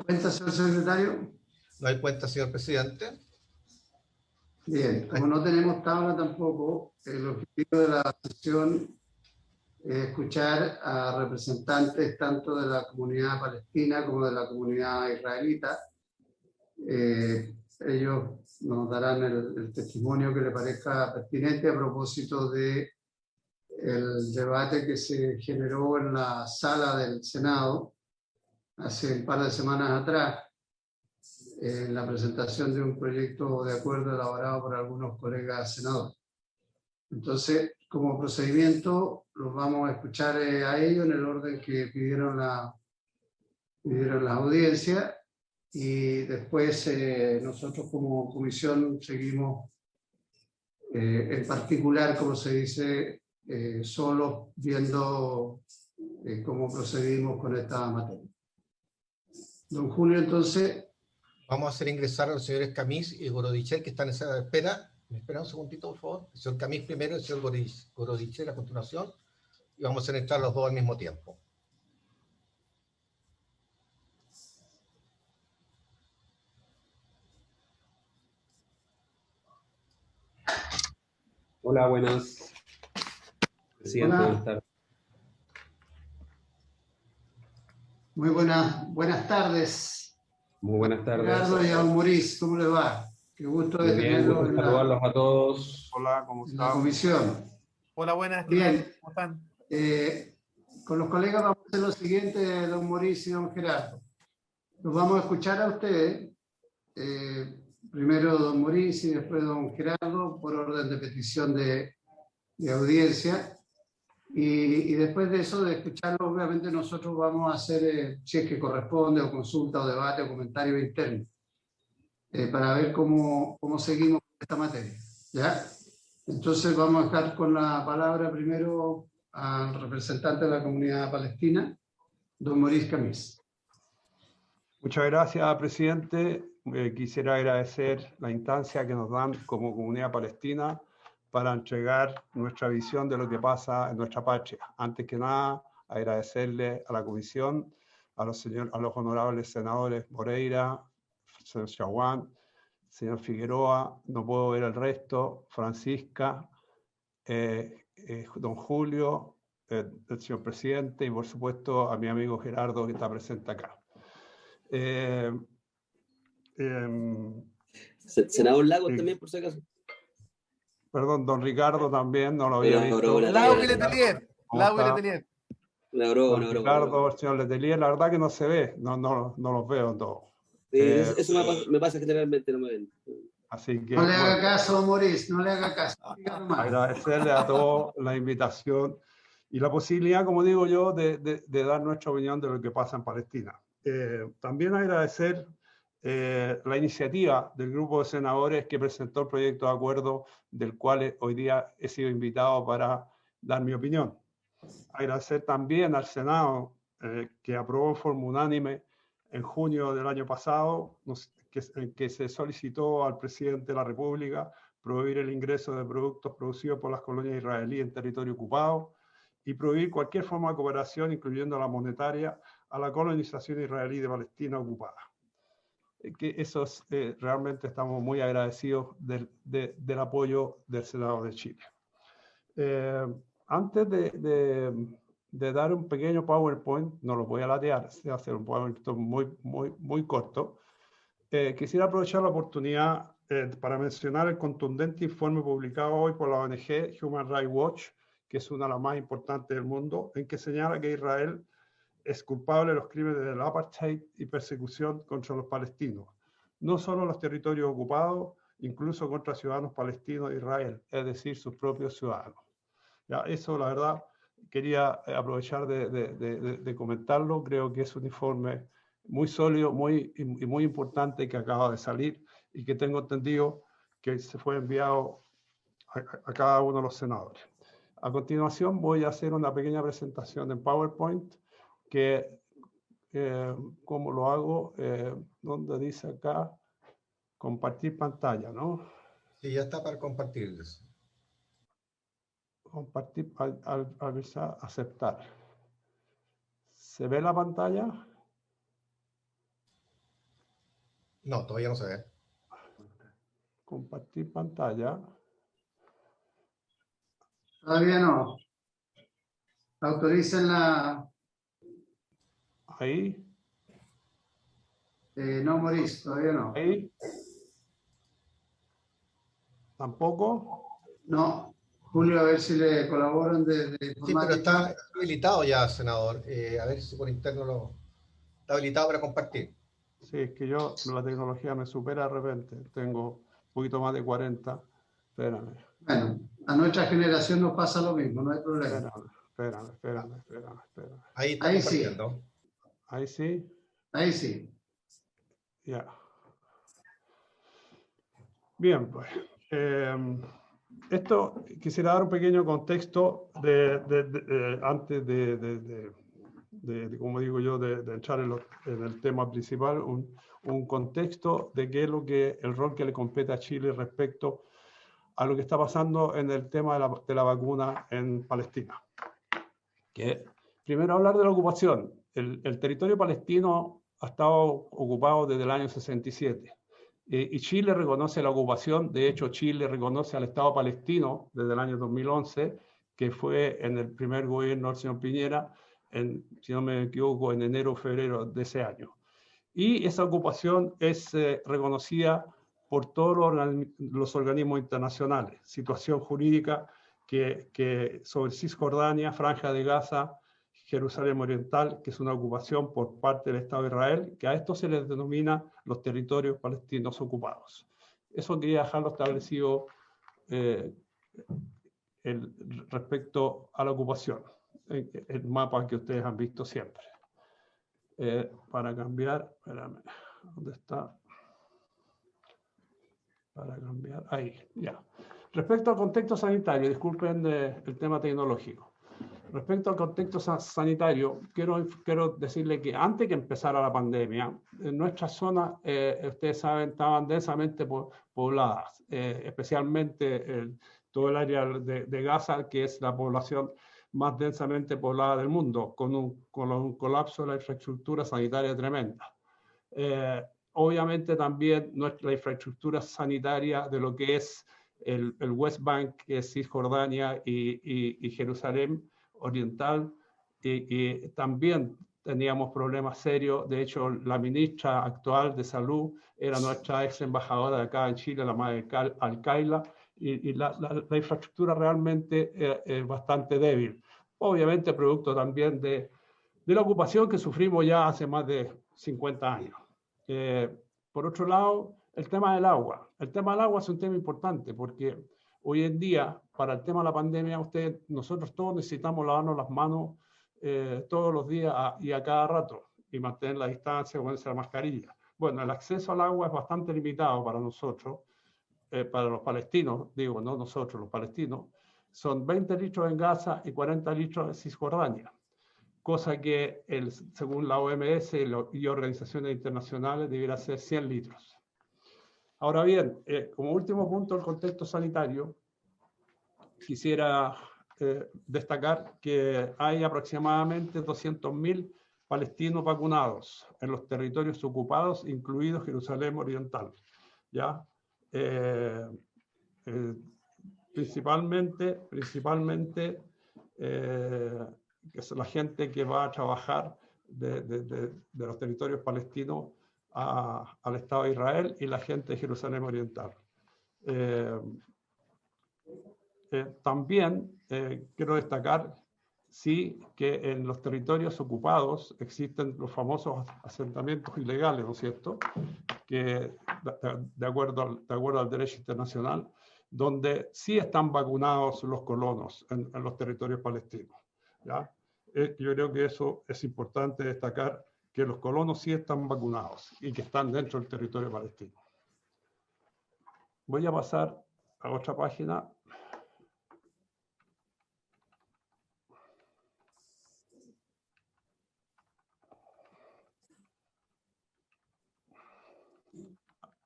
¿Cuenta, señor secretario? No hay cuenta, señor presidente. Bien, como no tenemos tabla tampoco, el objetivo de la sesión es escuchar a representantes tanto de la comunidad palestina como de la comunidad israelita. Ellos nos darán el testimonio que les parezca pertinente a propósito de el debate que se generó en la sala del Senado hace un par de semanas atrás, en la presentación de un proyecto de acuerdo elaborado por algunos colegas senadores. Entonces, como procedimiento, los vamos a escuchar a ellos en el orden que pidieron la audiencia, y después nosotros como comisión seguimos en particular, como se dice, solo viendo cómo procedimos con esta materia. Don Julio, entonces... Vamos a hacer ingresar a los señores Camis y Gorodichel, que están en esa espera. ¿Me espera un segundito, por favor? El señor Camis primero y el señor Gorodichel a continuación. Y vamos a hacer entrar los dos al mismo tiempo. Hola, buenas. Presidente, buenas tardes. Muy buenas tardes. Muy buenas tardes. Ricardo y a Maurice, ¿cómo les va? Qué gusto de tenerlos en saludarlos a todos. Hola, ¿cómo están? La comisión. Hola, buenas. Bien. ¿Cómo están? Con los colegas vamos a hacer lo siguiente, don Maurice y don Gerardo. Los vamos a escuchar a ustedes, primero don Maurice y después don Gerardo, por orden de petición de audiencia. Y después de eso, de escucharlo, obviamente nosotros vamos a hacer, si es que corresponde, o consulta, o debate, o comentario interno, para ver cómo seguimos con esta materia. ¿Ya? Entonces vamos a dejar con la palabra primero al representante de la comunidad palestina, don Maurice Camis. Muchas gracias, presidente. Quisiera agradecer la instancia que nos dan como comunidad palestina para entregar nuestra visión de lo que pasa en nuestra patria. Antes que nada, agradecerle a la comisión, a los honorables senadores Moreira, señor Chaguán, señor Figueroa, no puedo ver el resto, Francisca, don Julio, el señor presidente, y por supuesto a mi amigo Gerardo, que está presente acá. Senador Lagos también, por si acaso. Perdón, don Ricardo también, no lo había visto. Lagos y Letelier. Don Ricardo, el señor Letelier, la verdad que no se ve, no los veo todos. Sí, eso me pasa generalmente, no me ven. Así que, no le haga caso, Maurice, no le haga caso. Agradecerle a todos la invitación y la posibilidad, como digo yo, de dar nuestra opinión de lo que pasa en Palestina. También agradecer la iniciativa del grupo de senadores que presentó el proyecto de acuerdo del cual hoy día he sido invitado para dar mi opinión. Agradecer también al Senado que aprobó en forma unánime en junio del año pasado, en que se solicitó al presidente de la República prohibir el ingreso de productos producidos por las colonias israelíes en territorio ocupado y prohibir cualquier forma de cooperación, incluyendo la monetaria, a la colonización israelí de Palestina ocupada. Que eso realmente estamos muy agradecidos del apoyo del Senado de Chile. Antes de dar un pequeño PowerPoint, no lo voy a latear, se va a hacer un PowerPoint muy corto, quisiera aprovechar la oportunidad para mencionar el contundente informe publicado hoy por la ONG Human Rights Watch, que es una de las más importantes del mundo, en que señala que Israel es culpable de los crímenes del apartheid y persecución contra los palestinos, no solo en los territorios ocupados, incluso contra ciudadanos palestinos de Israel, es decir, sus propios ciudadanos. Ya, eso, la verdad, quería aprovechar de comentarlo. Creo que es un informe muy sólido, muy importante, que acaba de salir y que tengo entendido que se fue enviado a cada uno de los senadores. A continuación voy a hacer una pequeña presentación en PowerPoint que, ¿cómo lo hago? ¿Dónde dice acá? Compartir pantalla, ¿no? Sí, ya está para compartirles. Compartir, al aceptar. ¿Se ve la pantalla? No, todavía no se ve. Compartir pantalla. Todavía no. Autoricen la... Ahí. no, Maurice, todavía no. Ahí. Tampoco. No. Julio, a ver si le colaboran desde Sí, pero informática. está habilitado ya, senador. A ver si por interno está habilitado para compartir. Sí, es que yo, la tecnología me supera de repente. Tengo un poquito más de 40. Espérame. Bueno, a nuestra generación nos pasa lo mismo, no hay problema. Espérame. Ahí está Ahí compartiendo. sí. Ahí sí. Ahí sí. Ya. Bien, pues. Esto quisiera dar un pequeño contexto antes como digo yo, de entrar en el tema principal, un contexto de qué es el rol que le compete a Chile respecto a lo que está pasando en el tema de la vacuna en Palestina. Primero hablar de la ocupación. El territorio palestino ha estado ocupado desde el año 67. Y Chile reconoce la ocupación. De hecho, Chile reconoce al Estado palestino desde el año 2011, que fue en el primer gobierno del señor Piñera, si no me equivoco, en enero o febrero de ese año. Y esa ocupación es reconocida por todos los organismos internacionales. Situación jurídica que sobre Cisjordania, Franja de Gaza, Jerusalén Oriental, que es una ocupación por parte del Estado de Israel, que a esto se les denomina los territorios palestinos ocupados. Eso quería dejarlo establecido respecto a la ocupación, el mapa que ustedes han visto siempre. Para cambiar, espérame, ¿dónde está? Para cambiar, ahí, ya. Respecto al contexto sanitario, disculpen el tema tecnológico. Respecto al contexto sanitario, quiero decirle que antes que empezara la pandemia, en nuestras zonas, ustedes saben, estaban densamente pobladas, especialmente todo el área de Gaza, que es la población más densamente poblada del mundo, con un colapso de la infraestructura sanitaria tremenda. Obviamente también nuestra infraestructura sanitaria de lo que es el West Bank, que es Cisjordania y Jerusalén Oriental, y también teníamos problemas serios. De hecho, la ministra actual de Salud era nuestra ex embajadora de acá en Chile, la madre Alcaila, y la infraestructura realmente es bastante débil. Obviamente producto también de la ocupación que sufrimos ya hace más de 50 años. Por otro lado, el tema del agua. El tema del agua es un tema importante porque hoy en día, para el tema de la pandemia, nosotros todos necesitamos lavarnos las manos todos los días y a cada rato y mantener la distancia, ponerse la mascarilla. Bueno, el acceso al agua es bastante limitado para nosotros, para los palestinos, digo, no nosotros, los palestinos. Son 20 litros en Gaza y 40 litros en Cisjordania, cosa que según la OMS y organizaciones internacionales debiera ser 100 litros. Ahora bien, como último punto, el contexto sanitario, quisiera destacar que hay aproximadamente 200.000 palestinos vacunados en los territorios ocupados, incluidos Jerusalén Oriental, ¿ya? Principalmente que es la gente que va a trabajar de los territorios palestinos al Estado de Israel y la gente de Jerusalén Oriental. También quiero destacar, sí, que en los territorios ocupados existen los famosos asentamientos ilegales, ¿no es cierto?, que de acuerdo al derecho internacional, donde sí están vacunados los colonos en los territorios palestinos, ¿ya? Yo creo que eso es importante destacar, que los colonos sí están vacunados y que están dentro del territorio palestino. Voy a pasar a otra página.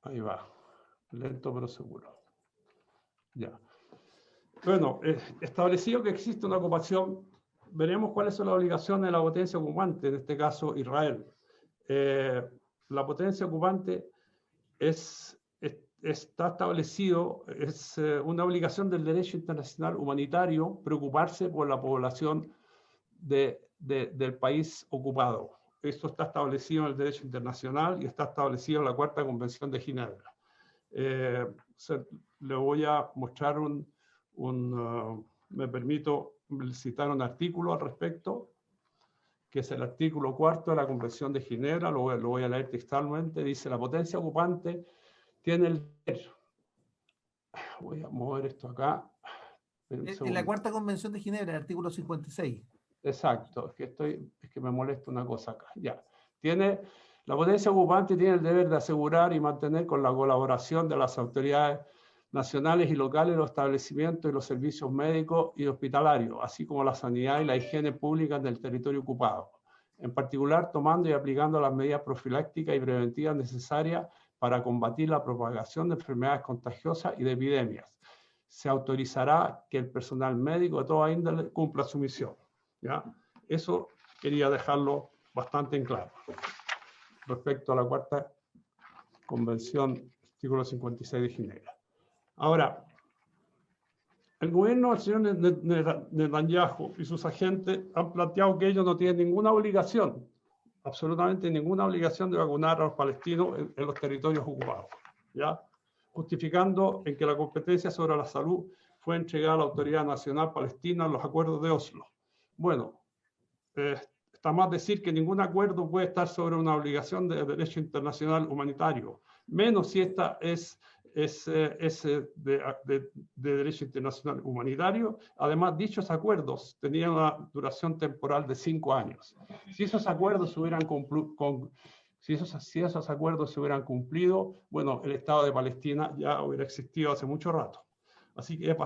Ahí va, lento pero seguro. Ya. Bueno, establecido que existe una ocupación, veremos cuáles son las obligaciones de la potencia ocupante, en este caso Israel. La potencia ocupante está establecido, es una obligación del derecho internacional humanitario preocuparse por la población del país ocupado. Esto está establecido en el derecho internacional y está establecido en la Cuarta Convención de Ginebra. Le voy a mostrar me permito citar un artículo al respecto, que es el artículo 4 de la Convención de Ginebra, lo voy a leer textualmente. Dice: la potencia ocupante tiene el derecho. Voy a mover esto acá. En la Cuarta Convención de Ginebra, el artículo 56. Exacto, es que me molesta una cosa acá. Ya. La potencia ocupante tiene el deber de asegurar y mantener, con la colaboración de las autoridades nacionales y locales, los establecimientos y los servicios médicos y hospitalarios, así como la sanidad y la higiene pública del territorio ocupado, en particular tomando y aplicando las medidas profilácticas y preventivas necesarias para combatir la propagación de enfermedades contagiosas y de epidemias. Se autorizará que el personal médico de toda índole cumpla su misión. ¿Ya? Eso quería dejarlo bastante en claro respecto a la Cuarta Convención, artículo 56 de Ginebra. Ahora, el gobierno del señor Netanyahu y sus agentes han planteado que ellos no tienen ninguna obligación, absolutamente ninguna obligación de vacunar a los palestinos en los territorios ocupados, ¿ya? Justificando en que la competencia sobre la salud fue entregada a la Autoridad Nacional Palestina en los acuerdos de Oslo. Bueno, está más decir que ningún acuerdo puede estar sobre una obligación de derecho internacional humanitario, menos si esta es de derecho internacional humanitario. Además, dichos acuerdos tenían una duración temporal de 5 años. Si esos acuerdos se hubieran cumplido, bueno, el Estado de Palestina ya hubiera existido hace mucho rato. Así que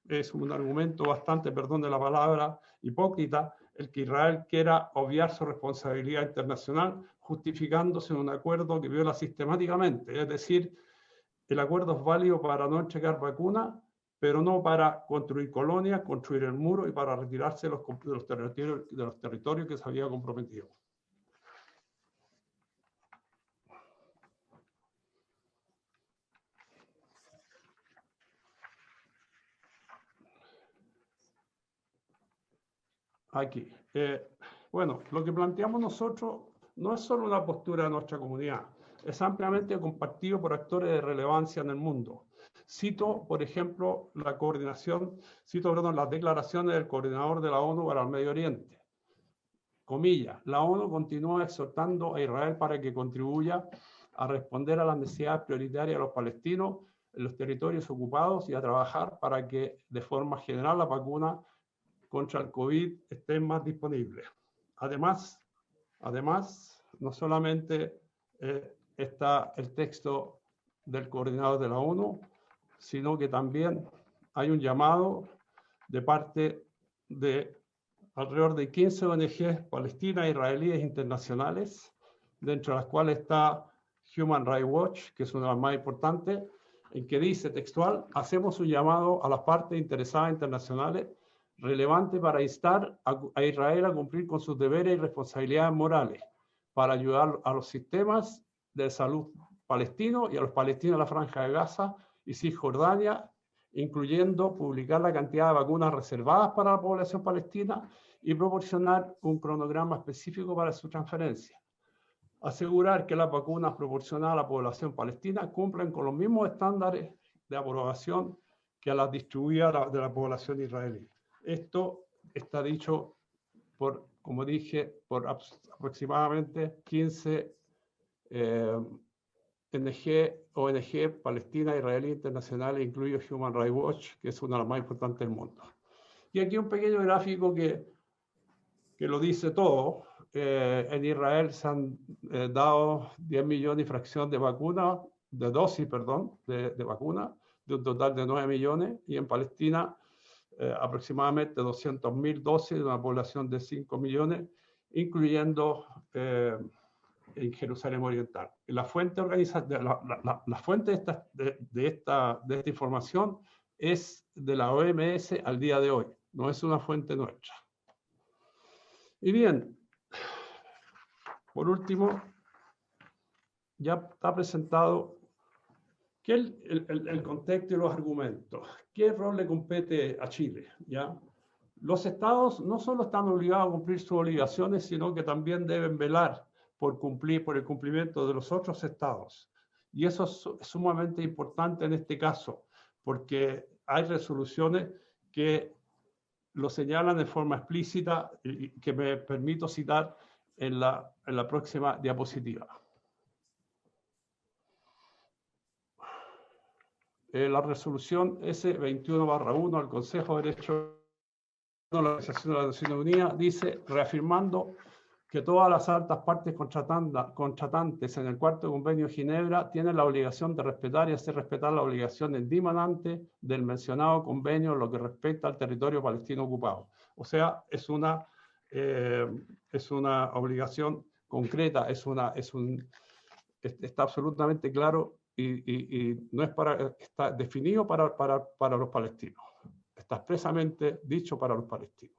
es un argumento bastante, perdón de la palabra, hipócrita, el que Israel quiera obviar su responsabilidad internacional justificándose en un acuerdo que viola sistemáticamente. Es decir, el acuerdo es válido para no entregar vacunas, pero no para construir colonias, construir el muro y para retirarse de los territorios que se había comprometido. Aquí. Bueno, lo que planteamos nosotros no es solo una postura de nuestra comunidad, es ampliamente compartido por actores de relevancia en el mundo. Cito, por ejemplo, las declaraciones del coordinador de la ONU para el Medio Oriente. Comillas: la ONU continúa exhortando a Israel para que contribuya a responder a las necesidades prioritarias de los palestinos en los territorios ocupados y a trabajar para que, de forma general, la vacuna contra el COVID estén más disponibles. Además, no solamente está el texto del coordinador de la ONU, sino que también hay un llamado de parte de alrededor de 15 ONG palestinas e israelíes internacionales, dentro de las cuales está Human Rights Watch, que es una de las más importantes, en que dice textual: hacemos un llamado a las partes interesadas internacionales relevante para instar a Israel a cumplir con sus deberes y responsabilidades morales, para ayudar a los sistemas de salud palestinos y a los palestinos de la Franja de Gaza y Cisjordania, incluyendo publicar la cantidad de vacunas reservadas para la población palestina y proporcionar un cronograma específico para su transferencia. Asegurar que las vacunas proporcionadas a la población palestina cumplen con los mismos estándares de aprobación que a las distribuidas de la población israelí. Esto está dicho por, como dije, por aproximadamente 15 ONG palestinas, israelíes, internacionales, incluido Human Rights Watch, que es una de las más importantes del mundo. Y aquí un pequeño gráfico que lo dice todo. En Israel se han dado 10 millones y fracción de vacunas, de dosis, perdón, de vacunas, de un total de 9 millones, y en Palestina aproximadamente 200.000 dosis de una población de 5 millones, incluyendo en Jerusalén Oriental. La fuente, la fuente de esta información es de la OMS al día de hoy, no es una fuente nuestra. Y bien, por último, ya está presentado ¿qué el contexto y los argumentos? ¿Qué rol le compete a Chile? ¿Ya? Los estados no solo están obligados a cumplir sus obligaciones, sino que también deben velar por el cumplimiento de los otros estados. Y eso es sumamente importante en este caso, porque hay resoluciones que lo señalan de forma explícita y que me permito citar en la próxima diapositiva. La resolución S21/1 del Consejo de Derechos de la Organización de las Naciones Unidas dice, reafirmando que todas las altas partes contratantes en el cuarto convenio de Ginebra tienen la obligación de respetar y hacer respetar las obligaciones dimanantes del mencionado convenio en lo que respecta al territorio palestino ocupado. O sea, es una obligación concreta, está absolutamente claro y no es está definido para los palestinos. Está expresamente dicho para los palestinos.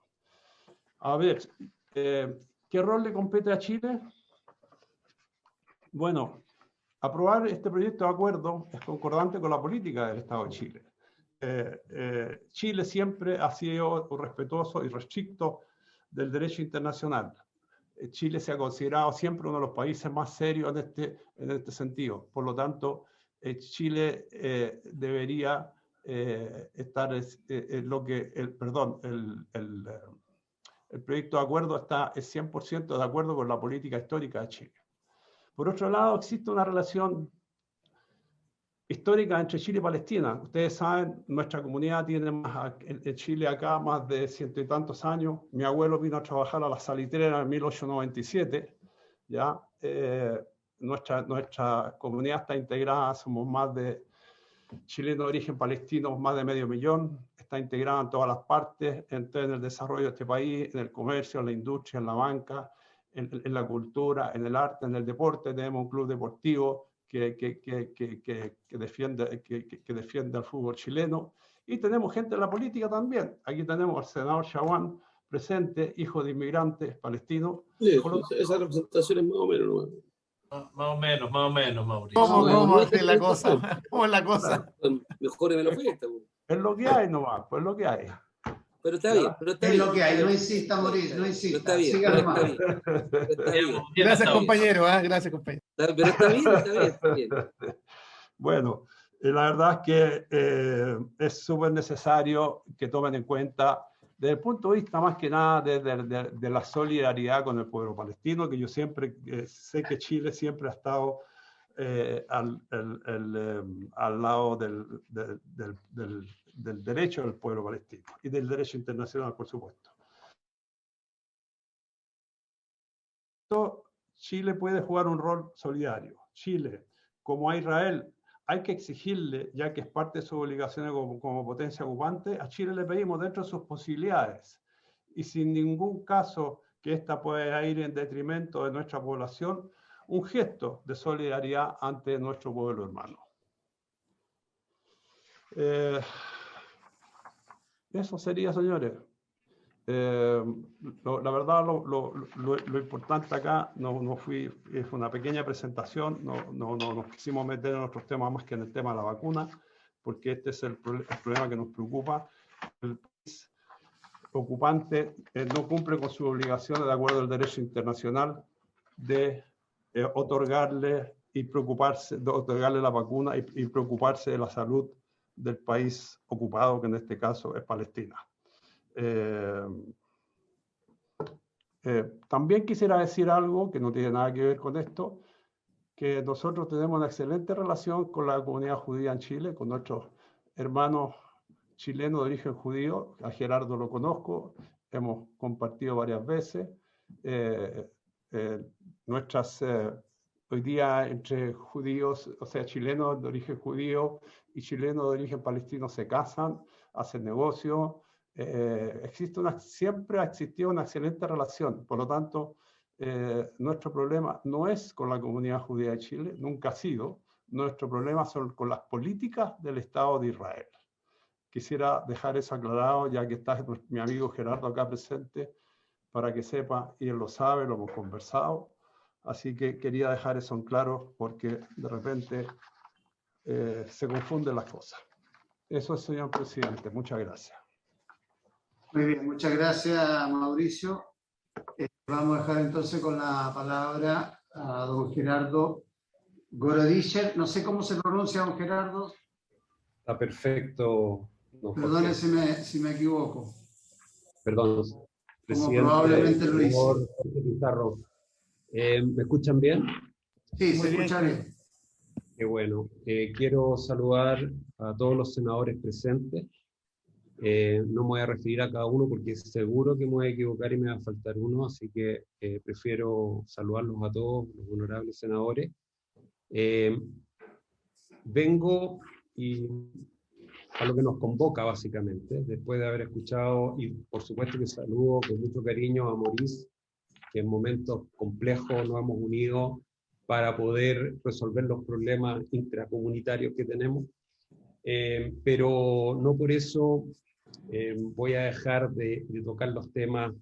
A ver, ¿qué rol le compete a Chile? Bueno, aprobar este proyecto de acuerdo es concordante con la política del Estado de Chile. Chile siempre ha sido respetuoso y restricto del derecho internacional. Chile se ha considerado siempre uno de los países más serios en este sentido. Por lo tanto, Chile debería estar lo que el proyecto de acuerdo es 100% de acuerdo con la política histórica de Chile. Por otro lado, existe una relación histórica entre Chile y Palestina. Ustedes saben, nuestra comunidad tiene en Chile acá más de 100 y tantos años. Mi abuelo vino a trabajar a la Salitrera en 1897. ¿Ya? Nuestra comunidad está integrada, somos más de chilenos de origen palestino, más de 500.000. Está integrada en todas las partes, en el desarrollo de este país, en el comercio, en la industria, en la banca, en la cultura, en el arte, en el deporte. Tenemos un club deportivo que defiende al fútbol chileno. Y tenemos gente en la política también. Aquí tenemos al senador Chaguán presente, hijo de inmigrantes palestinos. Sí, esa representación es más o menos. Más o menos, Mauricio. ¿Cómo es la cosa? ¿Cómo es la cosa? Mejor me lo fiesta. Es lo que hay nomás, pues es lo que hay. Pero está bien. Es lo que hay, no insista, Mauricio, no insista. Siga nomás. Gracias, compañero. Gracias, compañero. Pero está bien. Bueno, la verdad es que es súper necesario que tomen en cuenta, desde el punto de vista más que nada de la solidaridad con el pueblo palestino, que yo siempre sé que Chile siempre ha estado al lado del derecho del pueblo palestino y del derecho internacional, por supuesto. Chile puede jugar un rol solidario. Chile, como a Israel, hay que exigirle, ya que es parte de sus obligaciones como potencia ocupante, a Chile le pedimos dentro de sus posibilidades y sin ningún caso que esta pueda ir en detrimento de nuestra población, un gesto de solidaridad ante nuestro pueblo hermano. Eso sería, señores. La verdad, lo importante acá es una pequeña presentación, no nos quisimos meter en otros temas más que en el tema de la vacuna, porque este es el problema que nos preocupa. El país ocupante no cumple con sus obligaciones de acuerdo al derecho internacional de otorgarle la vacuna y preocuparse de la salud del país ocupado, que en este caso es Palestina. También quisiera decir algo que no tiene nada que ver con esto, que nosotros tenemos una excelente relación con la comunidad judía en Chile, con nuestros hermanos chilenos de origen judío. A Gerardo lo conozco, hemos compartido varias veces. Hoy día entre judíos, o sea, chilenos de origen judío y chilenos de origen palestino se casan, hacen negocios. Siempre ha existido una excelente relación. Por lo tanto, nuestro problema no es con la comunidad judía de Chile, nunca ha sido. Nuestro problema son con las políticas del Estado de Israel. Quisiera dejar eso aclarado, ya que está mi amigo Gerardo acá presente, para que sepa, y él lo sabe, lo hemos conversado. Así que quería dejar eso en claro porque de repente se confunden las cosas. Eso es, señor presidente. Muchas gracias. Muy bien, muchas gracias, Mauricio. Vamos a dejar entonces con la palabra a don Gerardo Gorodischer. No sé cómo se pronuncia, don Gerardo. Está perfecto. Perdone si me equivoco. Perdón, presidente. Como probablemente lo hice. Jorge Pizarro. ¿Me escuchan bien? Sí, se escucha bien. Qué bueno. Quiero saludar a todos los senadores presentes. No me voy a referir a cada uno porque seguro que me voy a equivocar y me va a faltar uno, así que prefiero saludarlos a todos los honorables senadores. Vengo a lo que nos convoca básicamente, después de haber escuchado, y por supuesto que saludo con mucho cariño a Maurice, que en momentos complejos nos hemos unido para poder resolver los problemas intracomunitarios que tenemos, pero no por eso voy a dejar de tocar los temas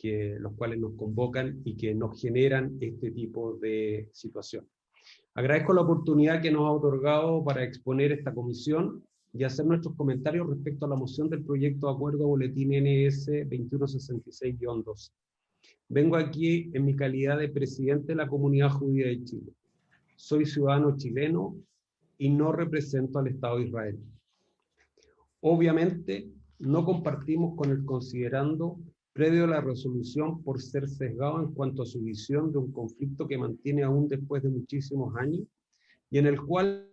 los cuales nos convocan y que nos generan este tipo de situación. Agradezco la oportunidad que nos ha otorgado para exponer esta comisión y hacer nuestros comentarios respecto a la moción del proyecto de acuerdo boletín NS 2166-2. Vengo aquí en mi calidad de presidente de la Comunidad Judía de Chile. Soy ciudadano chileno y no represento al Estado de Israel. Obviamente, no compartimos con el considerando previo a la resolución por ser sesgado en cuanto a su visión de un conflicto que mantiene aún después de muchísimos años y en el cual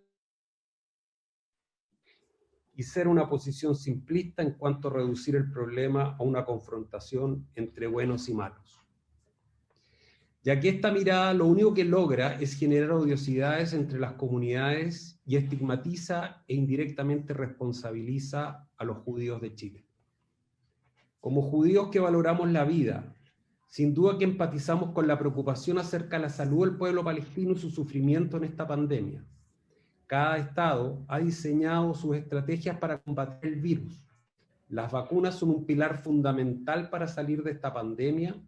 y ser una posición simplista en cuanto a reducir el problema a una confrontación entre buenos y malos. Ya que esta mirada lo único que logra es generar odiosidades entre las comunidades y estigmatiza e indirectamente responsabiliza a los judíos de Chile. Como judíos que valoramos la vida, sin duda que empatizamos con la preocupación acerca de la salud del pueblo palestino y su sufrimiento en esta pandemia. Cada estado ha diseñado sus estrategias para combatir el virus. Las vacunas son un pilar fundamental para salir de esta pandemia,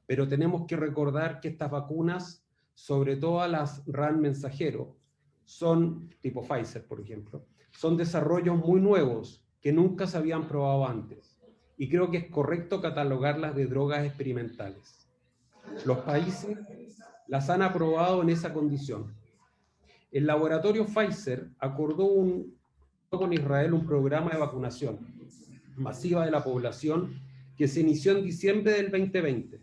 pero tenemos que recordar que estas vacunas, sobre todo las RAN mensajero, son, tipo Pfizer por ejemplo, son desarrollos muy nuevos que nunca se habían probado antes. Y creo que es correcto catalogarlas de drogas experimentales. Los países las han aprobado en esa condición. El laboratorio Pfizer acordó con Israel un programa de vacunación masiva de la población que se inició en diciembre del 2020.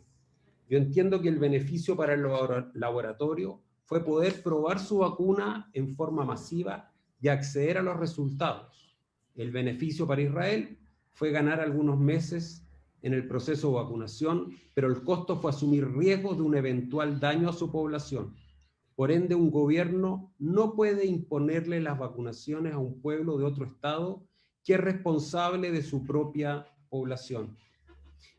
Yo entiendo que el beneficio para el laboratorio fue poder probar su vacuna en forma masiva y acceder a los resultados. El beneficio para Israel fue ganar algunos meses en el proceso de vacunación, pero el costo fue asumir riesgos de un eventual daño a su población. Por ende, un gobierno no puede imponerle las vacunaciones a un pueblo de otro estado que es responsable de su propia población.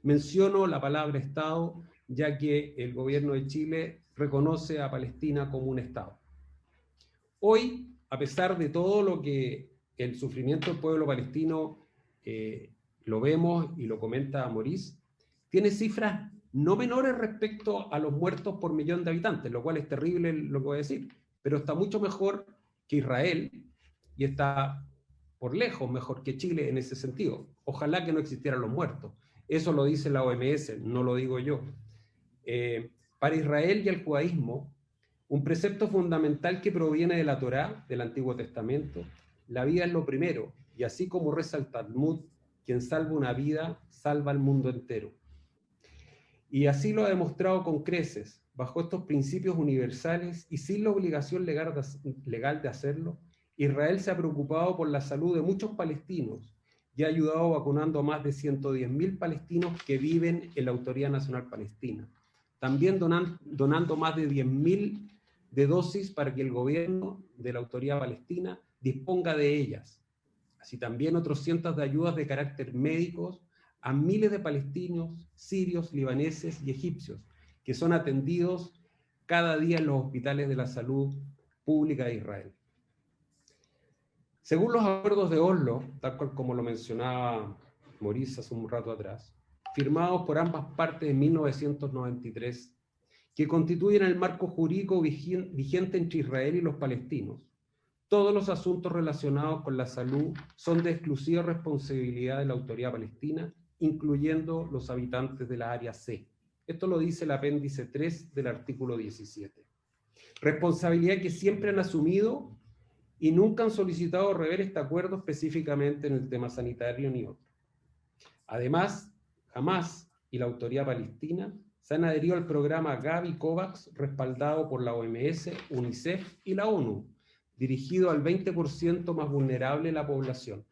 Menciono la palabra Estado, ya que el gobierno de Chile reconoce a Palestina como un Estado. Hoy, a pesar de todo lo que el sufrimiento del pueblo palestino lo vemos y lo comenta Maurice, tiene cifras no menores respecto a los muertos por millón de habitantes, lo cual es terrible lo que voy a decir, pero está mucho mejor que Israel y está por lejos mejor que Chile en ese sentido. Ojalá que no existieran los muertos. Eso lo dice la OMS, no lo digo yo. Para Israel y el judaísmo, un precepto fundamental que proviene de la Torá, del Antiguo Testamento, la vida es lo primero, y así como reza el Talmud, quien salva una vida, salva al mundo entero. Y así lo ha demostrado con creces, bajo estos principios universales y sin la obligación legal de hacerlo. Israel se ha preocupado por la salud de muchos palestinos y ha ayudado vacunando a más de 110.000 palestinos que viven en la Autoridad Nacional Palestina. También donando más de 10.000 de dosis para que el gobierno de la Autoridad Palestina disponga de ellas. Así también otros cientos de ayudas de carácter médico a miles de palestinos, sirios, libaneses y egipcios que son atendidos cada día en los hospitales de la salud pública de Israel. Según los acuerdos de Oslo, tal cual como lo mencionaba Maurice hace un rato atrás, firmados por ambas partes en 1993 que constituyen el marco jurídico vigente entre Israel y los palestinos. Todos los asuntos relacionados con la salud son de exclusiva responsabilidad de la autoridad palestina, incluyendo los habitantes de la área C. Esto lo dice el apéndice 3 del artículo 17. Responsabilidad que siempre han asumido y nunca han solicitado rever este acuerdo específicamente en el tema sanitario ni otro. Además, Hamás y la autoridad palestina se han adherido al programa Gavi COVAX respaldado por la OMS, UNICEF y la ONU, dirigido al 20% más vulnerable de la población.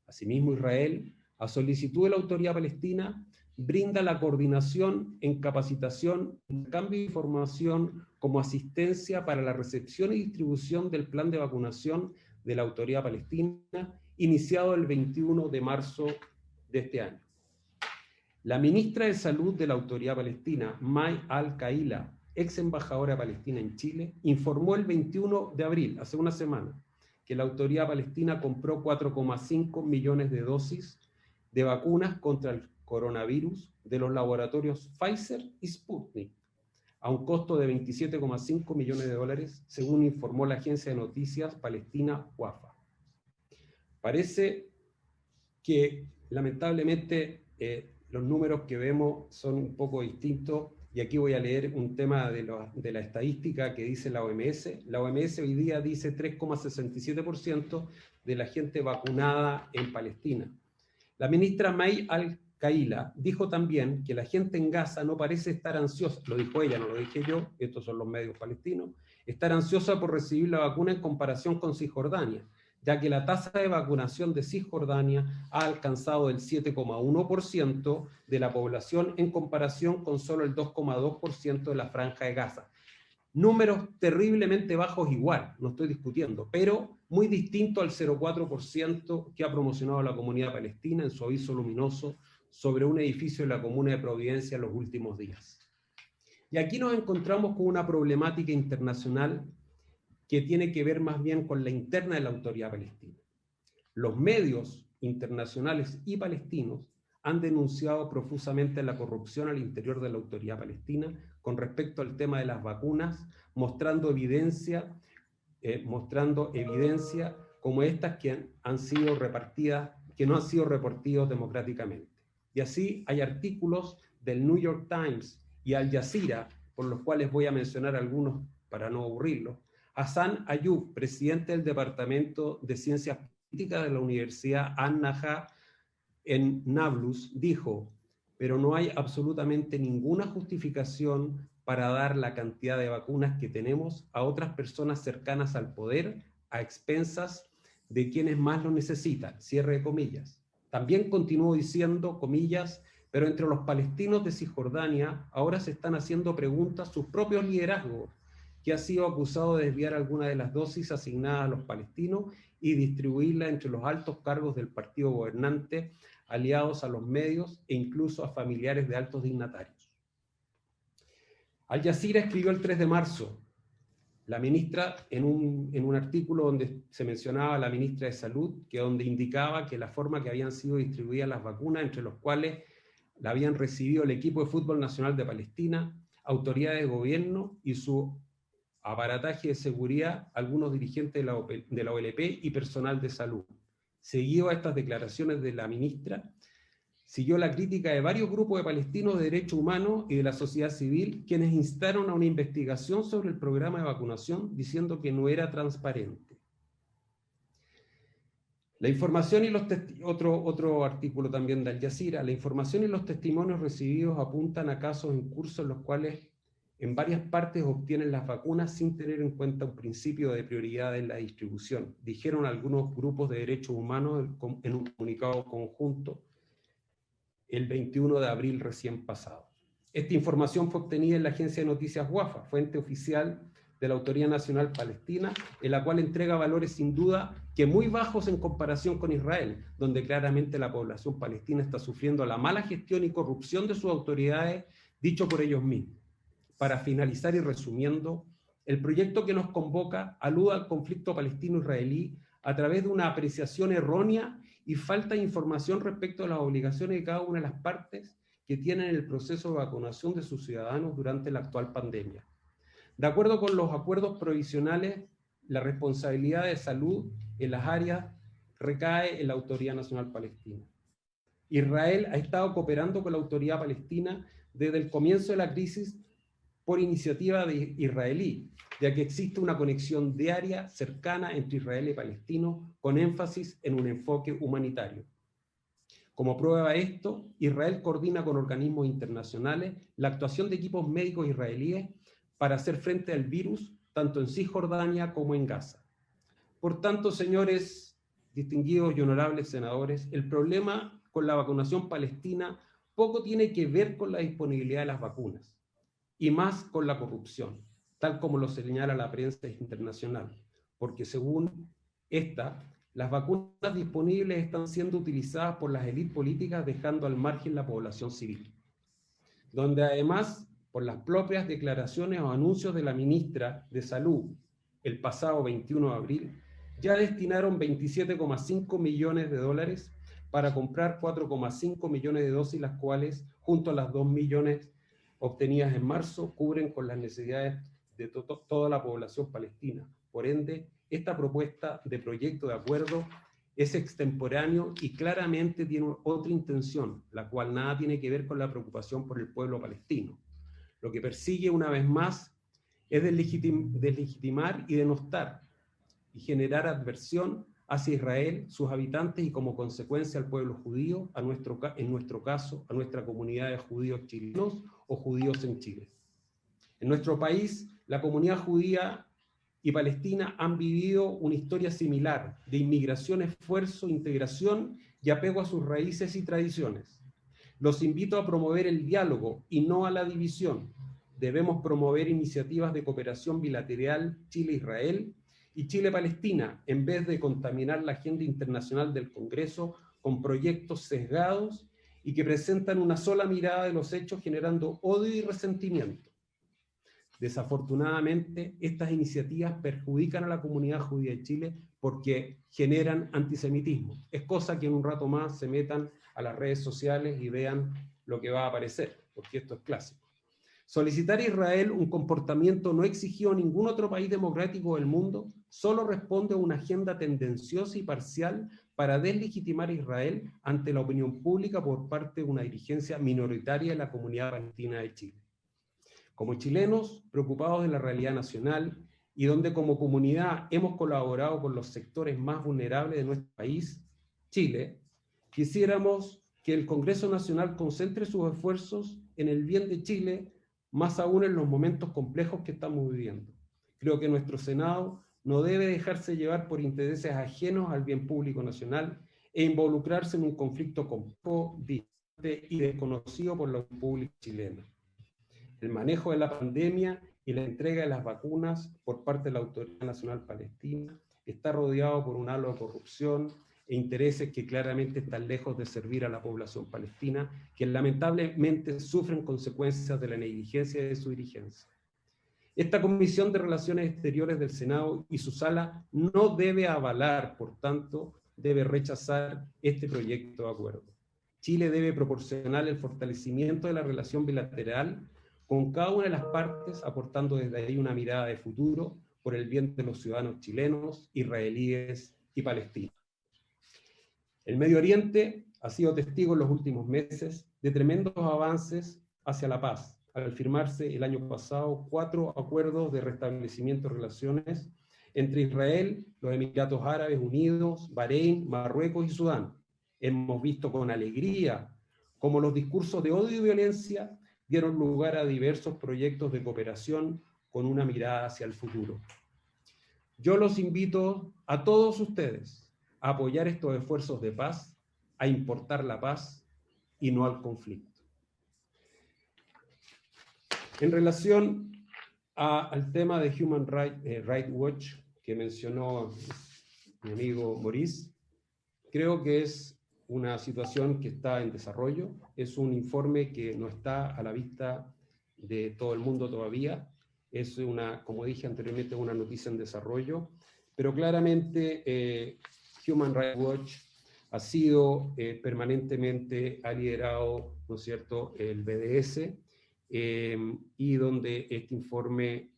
Asimismo, Israel, a solicitud de la autoridad palestina, brinda la coordinación en capacitación, cambio de información como asistencia para la recepción y distribución del plan de vacunación de la autoridad palestina, iniciado el 21 de marzo de este año. La ministra de Salud de la autoridad palestina, May Al-Kaila, ex embajadora palestina en Chile, informó el 21 de abril, hace una semana, que la autoridad palestina compró 4,5 millones de dosis de vacunas contra el coronavirus de los laboratorios Pfizer y Sputnik, a un costo de 27,5 millones de dólares, según informó la agencia de noticias palestina WAFA. Parece que, lamentablemente, los números que vemos son un poco distintos, y aquí voy a leer un tema de la estadística que dice la OMS. La OMS hoy día dice 3,67% de la gente vacunada en Palestina. La ministra May Al-Kaila dijo también que la gente en Gaza no parece estar ansiosa, lo dijo ella, no lo dije yo, estos son los medios palestinos, estar ansiosa por recibir la vacuna en comparación con Cisjordania, ya que la tasa de vacunación de Cisjordania ha alcanzado el 7,1% de la población en comparación con solo el 2,2% de la franja de Gaza. Números terriblemente bajos igual, no estoy discutiendo, pero muy distinto al 0,4% que ha promocionado la comunidad palestina en su aviso luminoso sobre un edificio en la comuna de Providencia en los últimos días. Y aquí nos encontramos con una problemática internacional que tiene que ver más bien con la interna de la autoridad palestina. Los medios internacionales y palestinos han denunciado profusamente la corrupción al interior de la autoridad palestina con respecto al tema de las vacunas, mostrando evidencia como estas que han sido repartidas, que no han sido repartidos democráticamente. Y así hay artículos del New York Times y Al Jazeera, por los cuales voy a mencionar algunos para no aburrirlos. Hassan Ayub, presidente del Departamento de Ciencias Políticas de la Universidad An-Najah en Nablus, dijo: pero no hay absolutamente ninguna justificación para dar la cantidad de vacunas que tenemos a otras personas cercanas al poder a expensas de quienes más lo necesitan, cierre de comillas. También continuó diciendo, comillas, pero entre los palestinos de Cisjordania ahora se están haciendo preguntas sus propios liderazgos, que ha sido acusado de desviar alguna de las dosis asignadas a los palestinos y distribuirla entre los altos cargos del partido gobernante, aliados a los medios e incluso a familiares de altos dignatarios. Al Jazeera escribió el 3 de marzo, la ministra, en un artículo donde se mencionaba a la ministra de Salud, que donde indicaba que la forma que habían sido distribuidas las vacunas, entre los cuales la habían recibido el equipo de fútbol nacional de Palestina, autoridades de gobierno y su aparataje de seguridad, algunos dirigentes de la OLP y personal de salud. Seguido a estas declaraciones de la ministra, siguió la crítica de varios grupos de palestinos de derechos humanos y de la sociedad civil, quienes instaron a una investigación sobre el programa de vacunación, diciendo que no era transparente. La información y los otro artículo también de Al Jazeera, la información y los testimonios recibidos apuntan a casos en curso en los cuales en varias partes obtienen las vacunas sin tener en cuenta un principio de prioridad en la distribución, dijeron algunos grupos de derechos humanos en un comunicado conjunto el 21 de abril recién pasado. Esta información fue obtenida en la agencia de noticias WAFA, fuente oficial de la Autoridad Nacional Palestina, en la cual entrega valores sin duda que muy bajos en comparación con Israel, donde claramente la población palestina está sufriendo la mala gestión y corrupción de sus autoridades, dicho por ellos mismos. Para finalizar y resumiendo, el proyecto que nos convoca alude al conflicto palestino-israelí a través de una apreciación errónea y falta de información respecto a las obligaciones de cada una de las partes que tienen el proceso de vacunación de sus ciudadanos durante la actual pandemia. De acuerdo con los acuerdos provisionales, la responsabilidad de salud en las áreas recae en la Autoridad Nacional Palestina. Israel ha estado cooperando con la Autoridad Palestina desde el comienzo de la crisis por iniciativa de israelí, ya que existe una conexión diaria cercana entre Israel y palestinos con énfasis en un enfoque humanitario. Como prueba de esto, Israel coordina con organismos internacionales la actuación de equipos médicos israelíes para hacer frente al virus, tanto en Cisjordania como en Gaza. Por tanto, señores distinguidos y honorables senadores, el problema con la vacunación palestina poco tiene que ver con la disponibilidad de las vacunas, y más con la corrupción, tal como lo señala la prensa internacional, porque según esta, las vacunas disponibles están siendo utilizadas por las élites políticas dejando al margen la población civil, donde además, por las propias declaraciones o anuncios de la ministra de Salud el pasado 21 de abril, ya destinaron 27,5 millones de dólares para comprar 4,5 millones de dosis, las cuales, junto a las 2 millones obtenidas en marzo, cubren con las necesidades de toda la población palestina. Por ende, esta propuesta de proyecto de acuerdo es extemporáneo y claramente tiene otra intención, la cual nada tiene que ver con la preocupación por el pueblo palestino. Lo que persigue una vez más es deslegitimar y denostar y generar adversión hacia Israel, sus habitantes y como consecuencia al pueblo judío, en nuestro caso, a nuestra comunidad de judíos chilenos o judíos en Chile. En nuestro país, la comunidad judía y palestina han vivido una historia similar de inmigración, esfuerzo, integración y apego a sus raíces y tradiciones. Los invito a promover el diálogo y no a la división. Debemos promover iniciativas de cooperación bilateral Chile-Israel y Chile-Palestina, en vez de contaminar la agenda internacional del Congreso con proyectos sesgados y que presentan una sola mirada de los hechos, generando odio y resentimiento. Desafortunadamente, estas iniciativas perjudican a la comunidad judía de Chile porque generan antisemitismo. Es cosa que en un rato más se metan a las redes sociales y vean lo que va a aparecer, porque esto es clásico. Solicitar a Israel un comportamiento no exigido a ningún otro país democrático del mundo solo responde a una agenda tendenciosa y parcial para deslegitimar a Israel ante la opinión pública por parte de una dirigencia minoritaria de la comunidad palestina de Chile. Como chilenos preocupados de la realidad nacional y donde como comunidad hemos colaborado con los sectores más vulnerables de nuestro país, Chile, quisiéramos que el Congreso Nacional concentre sus esfuerzos en el bien de Chile, más aún en los momentos complejos que estamos viviendo. Creo que nuestro Senado no debe dejarse llevar por intereses ajenos al bien público nacional e involucrarse en un conflicto complejo, distante y desconocido por la opinión pública chilena. El manejo de la pandemia y la entrega de las vacunas por parte de la Autoridad Nacional Palestina está rodeado por un halo de corrupción e intereses que claramente están lejos de servir a la población palestina, que lamentablemente sufren consecuencias de la negligencia de su dirigencia. Esta Comisión de Relaciones Exteriores del Senado y su sala no debe avalar, por tanto, debe rechazar este proyecto de acuerdo. Chile debe proporcionar el fortalecimiento de la relación bilateral con cada una de las partes, aportando desde ahí una mirada de futuro por el bien de los ciudadanos chilenos, israelíes y palestinos. El Medio Oriente ha sido testigo en los últimos meses de tremendos avances hacia la paz, al firmarse el año pasado 4 acuerdos de restablecimiento de relaciones entre Israel, los Emiratos Árabes Unidos, Bahrein, Marruecos y Sudán. Hemos visto con alegría cómo los discursos de odio y violencia dieron lugar a diversos proyectos de cooperación con una mirada hacia el futuro. Yo los invito a todos ustedes a apoyar estos esfuerzos de paz, a importar la paz y no al conflicto. En relación al tema de Human Rights Watch que mencionó mi amigo Maurice, creo que es una situación que está en desarrollo, es un informe que no está a la vista de todo el mundo todavía, es como dije anteriormente, una noticia en desarrollo, pero claramente Human Rights Watch ha sido permanentemente, ha liderado, ¿no es cierto?, el BDS, y donde este informe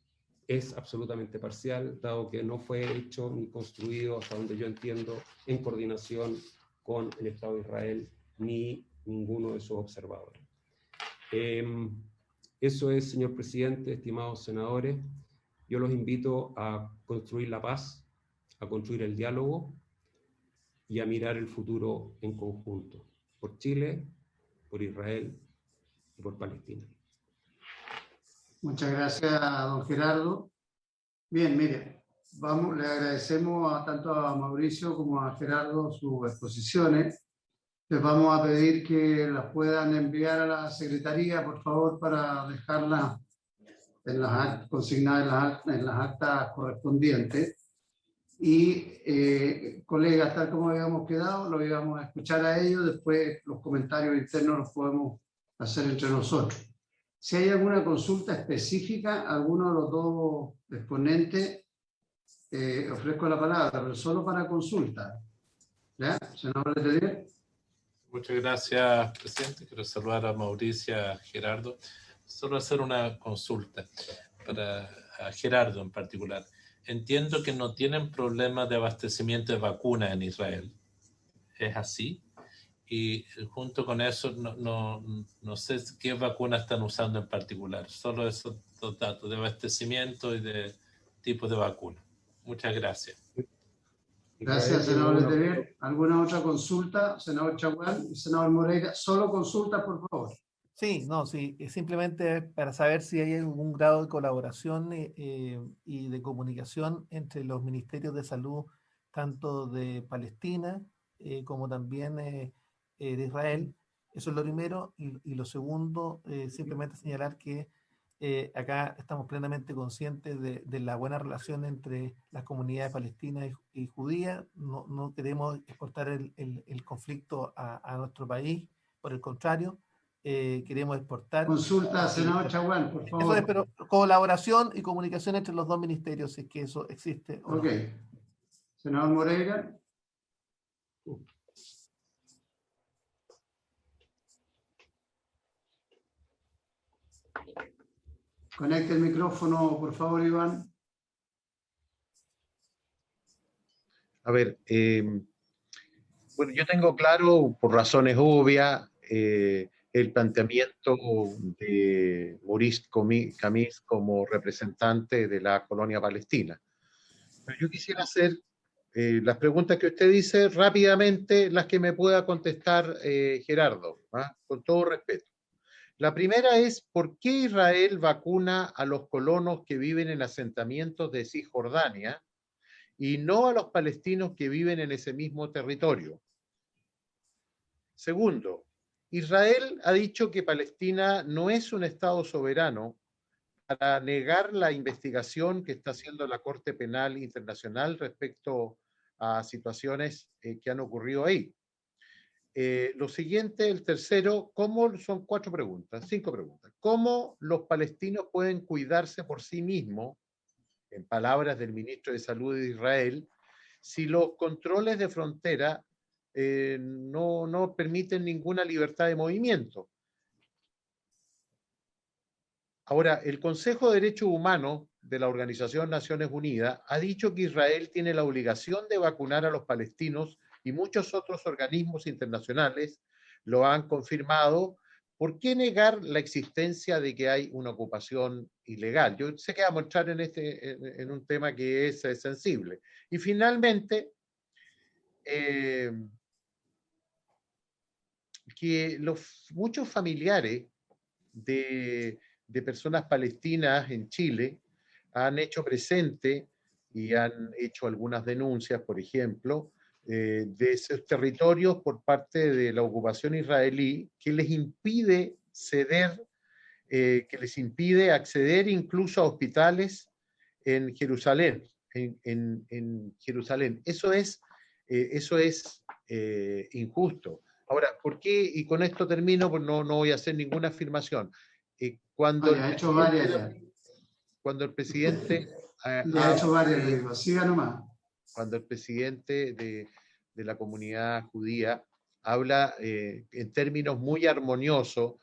es absolutamente parcial, dado que no fue hecho ni construido, hasta donde yo entiendo, en coordinación con el Estado de Israel ni ninguno de sus observadores. Eso es, señor presidente, estimados senadores. Yo los invito a construir la paz, a construir el diálogo y a mirar el futuro en conjunto, por Chile, por Israel y por Palestina. Muchas gracias, don Gerardo. Bien, mire, le agradecemos tanto a Mauricio como a Gerardo sus exposiciones. Les vamos a pedir que las puedan enviar a la Secretaría, por favor, para dejarlas consignadas en las actas correspondientes. Y, colegas, tal como habíamos quedado, lo íbamos a escuchar a ellos, después los comentarios internos los podemos hacer entre nosotros. Si hay alguna consulta específica, alguno de los dos exponentes, ofrezco la palabra, pero solo para consulta. ¿Ya? Senador Letelier. Muchas gracias, presidente. Quiero saludar a Mauricio, a Gerardo. Solo hacer una consulta a Gerardo en particular. Entiendo que no tienen problemas de abastecimiento de vacunas en Israel. ¿Es así? Y junto con eso, no sé qué vacunas están usando en particular. Solo esos dos datos de abastecimiento y de tipo de vacuna. Muchas gracias. Gracias, senador Letelier. ¿Alguna otra consulta? Senador Chaguán y senador Moreira. Solo consulta, por favor. Sí, no, sí, simplemente para saber si hay algún grado de colaboración y de comunicación entre los ministerios de salud, tanto de Palestina como también de Israel. Eso es lo primero. Y lo segundo, simplemente señalar que acá estamos plenamente conscientes de la buena relación entre las comunidades palestinas y judías. No queremos exportar el conflicto a nuestro país, por el contrario. Queremos exportar. Consulta, senador Chaguán, por favor. Eso es, pero colaboración y comunicación entre los dos ministerios, si es que eso existe. Ok. Senador Moreira. Conecte el micrófono, por favor, Iván. A ver, bueno, yo tengo claro, por razones obvias, el planteamiento de Maurice Kamis como representante de la colonia palestina. Pero yo quisiera hacer las preguntas que usted dice rápidamente, las que me pueda contestar Gerardo, con todo respeto. La primera es, ¿por qué Israel vacuna a los colonos que viven en asentamientos de Cisjordania y no a los palestinos que viven en ese mismo territorio? Segundo, Israel ha dicho que Palestina no es un Estado soberano para negar la investigación que está haciendo la Corte Penal Internacional respecto a situaciones que han ocurrido ahí. Lo siguiente, el tercero, son 5 preguntas. ¿Cómo los palestinos pueden cuidarse por sí mismos, en palabras del ministro de Salud de Israel, si los controles de frontera no permiten ninguna libertad de movimiento? Ahora, el Consejo de Derechos Humanos de la Organización Naciones Unidas ha dicho que Israel tiene la obligación de vacunar a los palestinos y muchos otros organismos internacionales lo han confirmado. ¿Por qué negar la existencia de que hay una ocupación ilegal? Yo sé que vamos a entrar en un tema que es sensible. Y finalmente, que muchos familiares de personas palestinas en Chile han hecho presente y han hecho algunas denuncias, por ejemplo, de esos territorios por parte de la ocupación israelí que les impide ceder, que les impide acceder incluso a hospitales en Jerusalén. En Jerusalén. Eso es injusto. Ahora, ¿por qué? Y con esto termino, pues no voy a hacer ninguna afirmación. Cuando el presidente le ha hecho varias, le digo, siga nomás. Cuando el presidente de la comunidad judía, habla en términos muy armoniosos.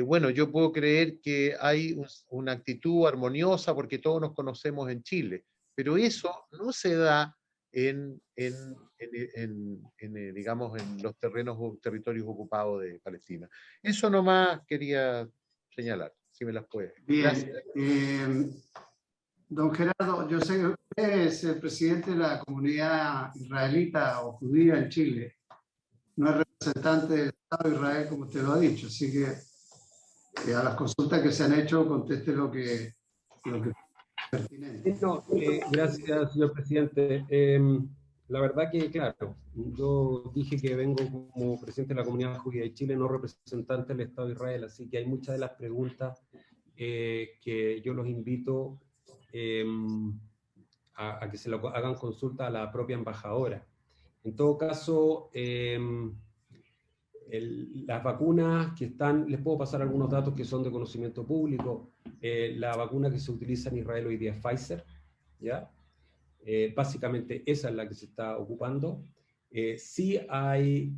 Bueno, yo puedo creer que hay una actitud armoniosa porque todos nos conocemos en Chile, pero eso no se da digamos, en los territorios ocupados de Palestina. Eso nomás quería señalar, si me las puede. Bien. Don Gerardo, yo sé que usted es el presidente de la comunidad israelita o judía en Chile. No es representante del Estado de Israel, como usted lo ha dicho. Así que a las consultas que se han hecho, conteste lo que es pertinente. No, gracias, señor presidente. La verdad que, claro, yo dije que vengo como presidente de la comunidad judía de Chile, no representante del Estado de Israel, así que hay muchas de las preguntas que yo los invito a que se lo hagan consulta a la propia embajadora. En todo caso, las vacunas que están, les puedo pasar algunos datos que son de conocimiento público. La vacuna que se utiliza en Israel hoy día es Pfizer, ¿ya? Básicamente esa es la que se está ocupando. Sí hay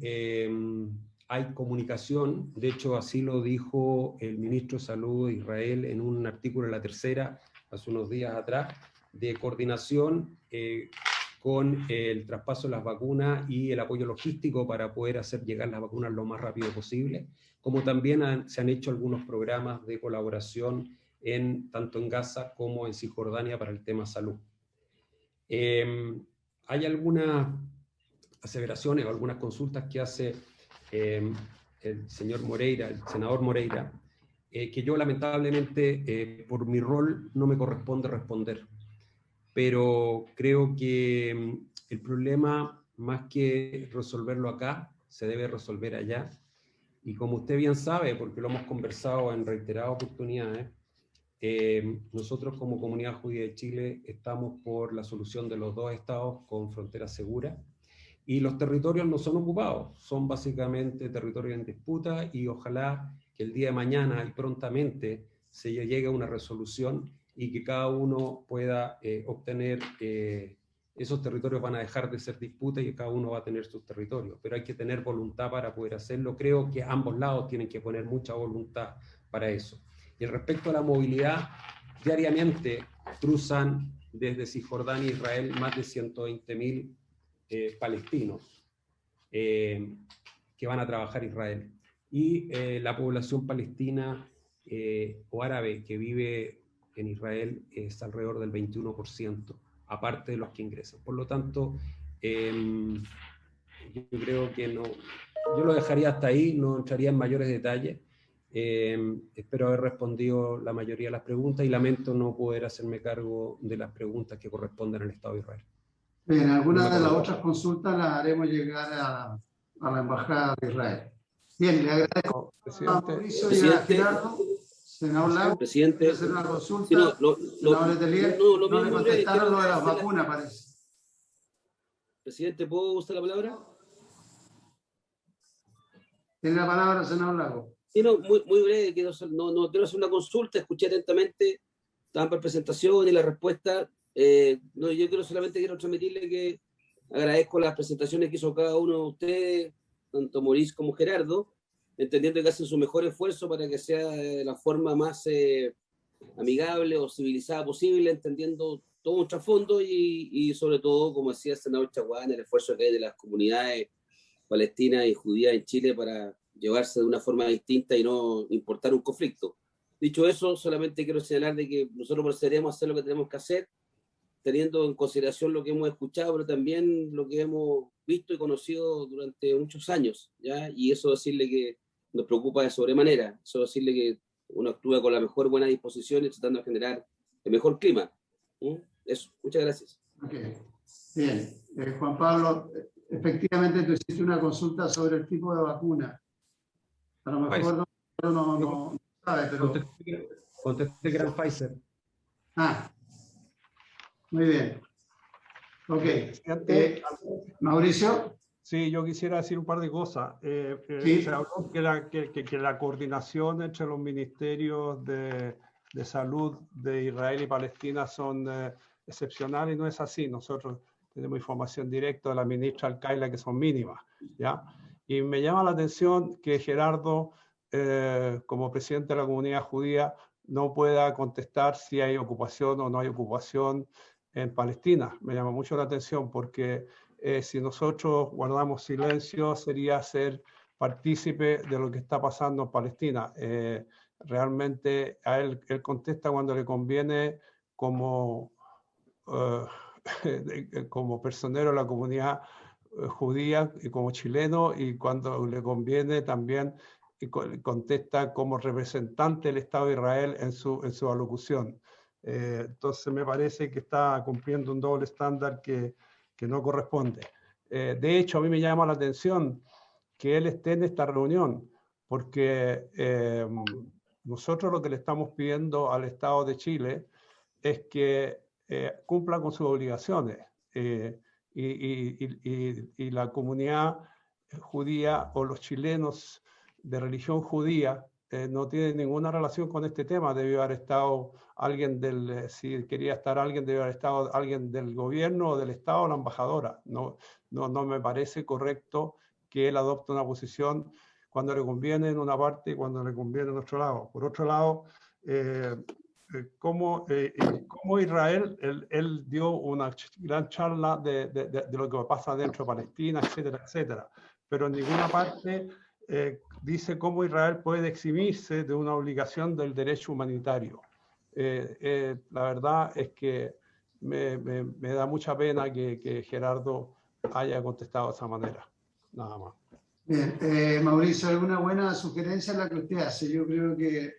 comunicación, de hecho así lo dijo el ministro de Salud de Israel en un artículo en La Tercera hace unos días atrás, de coordinación con el traspaso de las vacunas y el apoyo logístico para poder hacer llegar las vacunas lo más rápido posible, como también se han hecho algunos programas de colaboración tanto en Gaza como en Cisjordania para el tema salud. Hay algunas aseveraciones o algunas consultas que hace el señor Moreira, el senador Moreira, que yo lamentablemente por mi rol no me corresponde responder. Pero creo que el problema, más que resolverlo acá, se debe resolver allá. Y como usted bien sabe, porque lo hemos conversado en reiteradas oportunidades, nosotros como Comunidad Judía de Chile estamos por la solución de los dos estados con frontera segura. Y los territorios no son ocupados, son básicamente territorios en disputa y ojalá que el día de mañana y prontamente se llegue a una resolución y que cada uno pueda obtener, esos territorios van a dejar de ser disputas y cada uno va a tener sus territorios, pero hay que tener voluntad para poder hacerlo. Creo que ambos lados tienen que poner mucha voluntad para eso. Y respecto a la movilidad, diariamente cruzan desde Cisjordania e Israel más de 120.000 palestinos que van a trabajar a Israel. Y la población palestina o árabe que vive en Israel es alrededor del 21%, aparte de los que ingresan. Por lo tanto, yo creo que no, yo lo dejaría hasta ahí, no entraría en mayores detalles. Espero haber respondido la mayoría de las preguntas y lamento no poder hacerme cargo de las preguntas que corresponden al Estado de Israel. Bien, algunas de las otras consultas las haremos llegar a la Embajada de Israel. Bien, le agradezco a Mauricio y a Gerardo. Senador Lago, presidente, hacer una consulta. Sí, no le contestaron lo de las vacunas, parece. Presidente, ¿puedo usar la palabra? Tiene la palabra, senador Lago. Sí, no, muy breve, no quiero hacer una consulta, escuché atentamente la presentación y la respuesta. No, yo quiero transmitirle que agradezco las presentaciones que hizo cada uno de ustedes, tanto Mauricio como Gerardo, entendiendo que hacen su mejor esfuerzo para que sea de la forma más amigable o civilizada posible, entendiendo todo un trasfondo y sobre todo, como decía el senador Chaguán, el esfuerzo que hay de las comunidades palestinas y judías en Chile para llevarse de una forma distinta y no importar un conflicto. Dicho eso, solamente quiero señalar de que nosotros procederemos a hacer lo que tenemos que hacer, teniendo en consideración lo que hemos escuchado, pero también lo que hemos visto y conocido durante muchos años, ¿ya? Y eso decirle que nos preocupa de sobremanera, eso decirle que uno actúa con la mejor buena disposición y tratando de generar el mejor clima. Eso, muchas gracias. Okay. Bien, Juan Pablo, efectivamente tú hiciste una consulta sobre el tipo de vacuna. A lo mejor no sabe, pero... Contesté que era Pfizer. Muy bien. Ok. Mauricio. Sí, yo quisiera decir un par de cosas. Sí. Se habló que la coordinación entre los ministerios de salud de Israel y Palestina son excepcionales y no es así. Nosotros tenemos información directa de la ministra Al-Qaila que son mínimas, ¿ya? Y me llama la atención que Gerardo, como presidente de la comunidad judía, no pueda contestar si hay ocupación o no hay ocupación en Palestina. Me llama mucho la atención porque si nosotros guardamos silencio sería ser partícipe de lo que está pasando en Palestina. Realmente a él contesta cuando le conviene como, como personero de la comunidad judía y como chileno, y cuando le conviene también contesta como representante del Estado de Israel en su alocución. Entonces me parece que está cumpliendo un doble estándar que no corresponde. De hecho, a mí me llama la atención que él esté en esta reunión, porque nosotros lo que le estamos pidiendo al Estado de Chile es que cumpla con sus obligaciones. Y la comunidad judía o los chilenos de religión judía no tienen ninguna relación con este tema. Debió haber estado alguien si quería estar alguien, debió haber estado alguien del gobierno o del Estado o la embajadora. No me parece correcto que él adopte una posición cuando le conviene en una parte y cuando le conviene en otro lado. Por otro lado, como Israel, él dio una gran charla de lo que pasa dentro de Palestina, etcétera, etcétera. Pero en ninguna parte dice cómo Israel puede eximirse de una obligación del derecho humanitario. La verdad es que me da mucha pena que Gerardo haya contestado de esa manera. Nada más. Bien, Mauricio, ¿alguna buena sugerencia la que usted hace? Yo creo que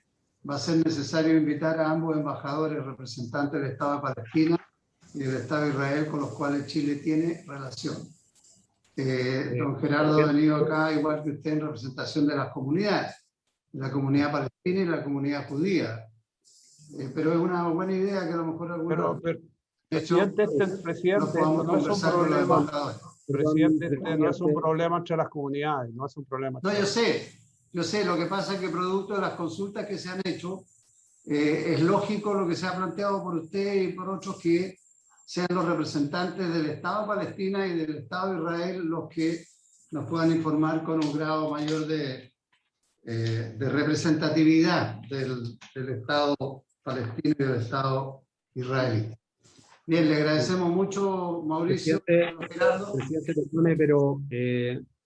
va a ser necesario invitar a ambos embajadores, representantes del Estado de Palestina y del Estado de Israel, con los cuales Chile tiene relación. Don Gerardo ha venido acá, igual que usted, en representación de las comunidades, la comunidad palestina y la comunidad judía. Pero es una buena idea que a lo mejor algunos... Presidente, podamos no es un conversar con los problema. embajadores. Presidente, no es un problema entre las comunidades, no es un problema. No, yo sé, lo que pasa es que producto de las consultas que se han hecho, es lógico lo que se ha planteado por usted y por otros, que sean los representantes del Estado de Palestina y del Estado de Israel los que nos puedan informar con un grado mayor de representatividad del Estado palestino y del Estado israelí. Bien, le agradecemos mucho, Mauricio. Presidente, perdone, pero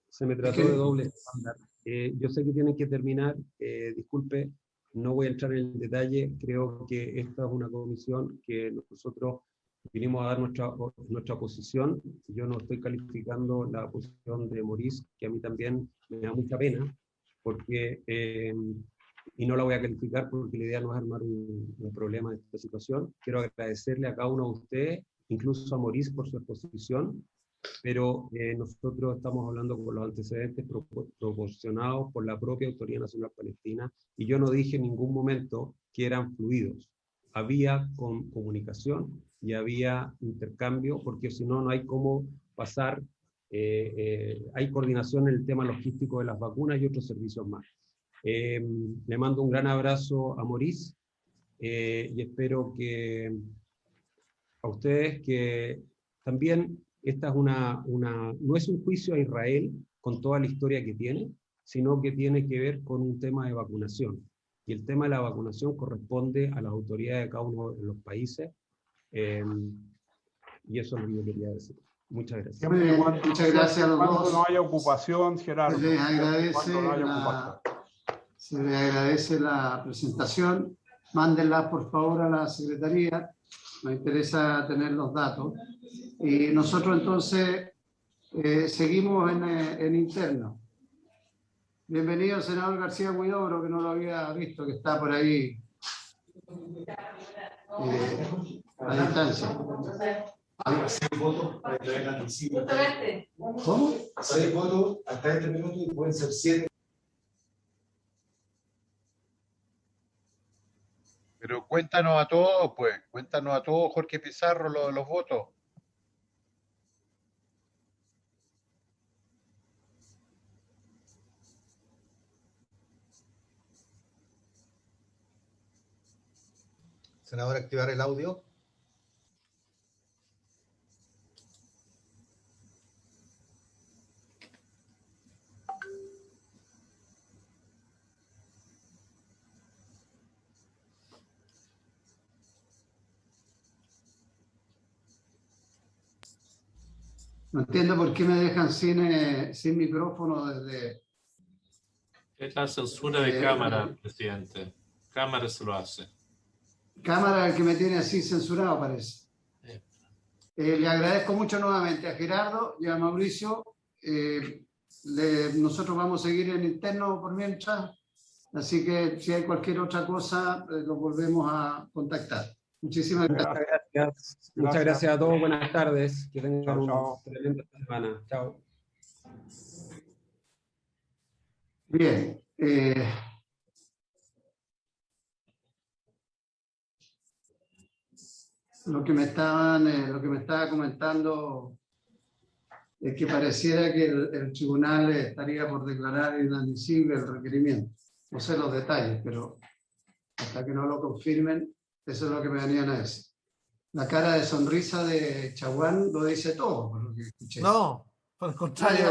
se me trató de doble estándar. Yo sé que tienen que terminar, disculpe, no voy a entrar en el detalle, creo que esta es una comisión que nosotros vinimos a dar nuestra posición. Yo no estoy calificando la posición de Maurice, que a mí también me da mucha pena, porque, y no la voy a calificar porque la idea no es armar un problema de esta situación. Quiero agradecerle a cada uno de ustedes, incluso a Maurice por su exposición, pero nosotros estamos hablando con los antecedentes proporcionados por la propia Autoridad Nacional Palestina, y yo no dije en ningún momento que eran fluidos. Había comunicación y había intercambio, porque si no, no hay cómo pasar, hay coordinación en el tema logístico de las vacunas y otros servicios más. Le mando un gran abrazo a Maurice y espero que a ustedes que también esta es no es un juicio a Israel con toda la historia que tiene, sino que tiene que ver con un tema de vacunación. Y el tema de la vacunación corresponde a las autoridades de cada uno de los países. Y eso es lo que yo quería decir. Muchas gracias. Muchas gracias a los dos. Cuando no haya ocupación, Gerardo. Se les agradece la presentación. Mándenla, por favor, a la Secretaría. Me interesa tener los datos. Y nosotros entonces seguimos en interno. Bienvenido, senador García Huidobro, que no lo había visto, que está por ahí a distancia. Hacer votos para entregar anticipo. ¿Cómo? Hacer votos hasta este minuto y pueden ser 7. Pero cuéntanos a todos, Jorge Pizarro, los votos. Senador, activar el audio. No entiendo por qué me dejan sin micrófono desde... Es la censura de cámara, presidente. Cámara se lo hace. Cámara el que me tiene así censurado, parece. Le agradezco mucho nuevamente a Gerardo y a Mauricio. Nosotros vamos a seguir en interno por mientras, así que si hay cualquier otra cosa, los volvemos a contactar. Muchísimas gracias. Muchas gracias a todos. Buenas tardes. Que tengan Chao, una chao. tremenda semana. Chao. Bien. Lo que me estaba comentando es que pareciera que el tribunal estaría por declarar inadmisible el requerimiento. No sé los detalles, pero hasta que no lo confirmen, eso es lo que me venían a decir. La cara de sonrisa de Chaguán lo dice todo, por lo que escuché. No, por el contrario.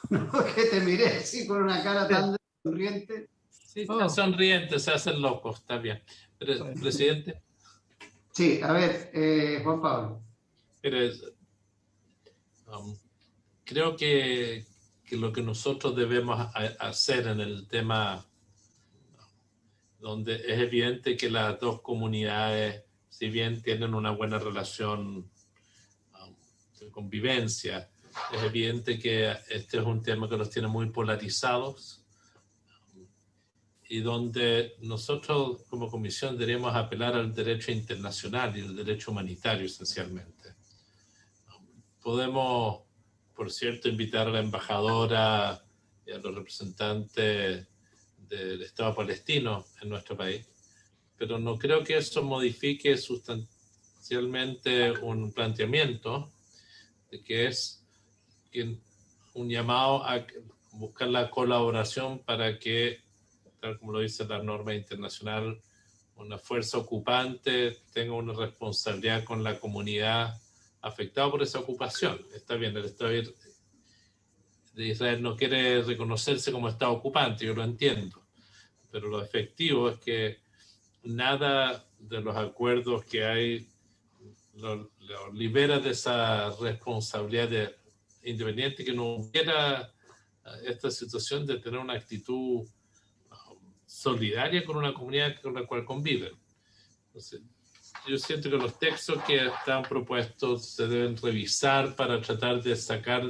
No, que te miré así con una cara tan sonriente. Sí, está sonriente, se hacen locos, está bien. Presidente. Sí, a ver, Juan Pablo. Creo que lo que nosotros debemos hacer en el tema, donde es evidente que las dos comunidades, si bien tienen una buena relación de convivencia, es evidente que este es un tema que los tiene muy polarizados y donde nosotros como comisión deberíamos apelar al derecho internacional y al derecho humanitario esencialmente. Podemos, por cierto, invitar a la embajadora y a los representantes del Estado palestino en nuestro país, pero no creo que eso modifique sustancialmente un planteamiento de que es un llamado a buscar la colaboración para que, tal como lo dice la norma internacional, una fuerza ocupante tenga una responsabilidad con la comunidad afectada por esa ocupación. Está bien, el Estado de Israel no quiere reconocerse como Estado ocupante, yo lo entiendo, pero lo efectivo es que nada de los acuerdos que hay lo libera de esa responsabilidad independiente que no hubiera esta situación de tener una actitud solidaria con una comunidad con la cual conviven. Entonces, yo siento que los textos que están propuestos se deben revisar para tratar de sacar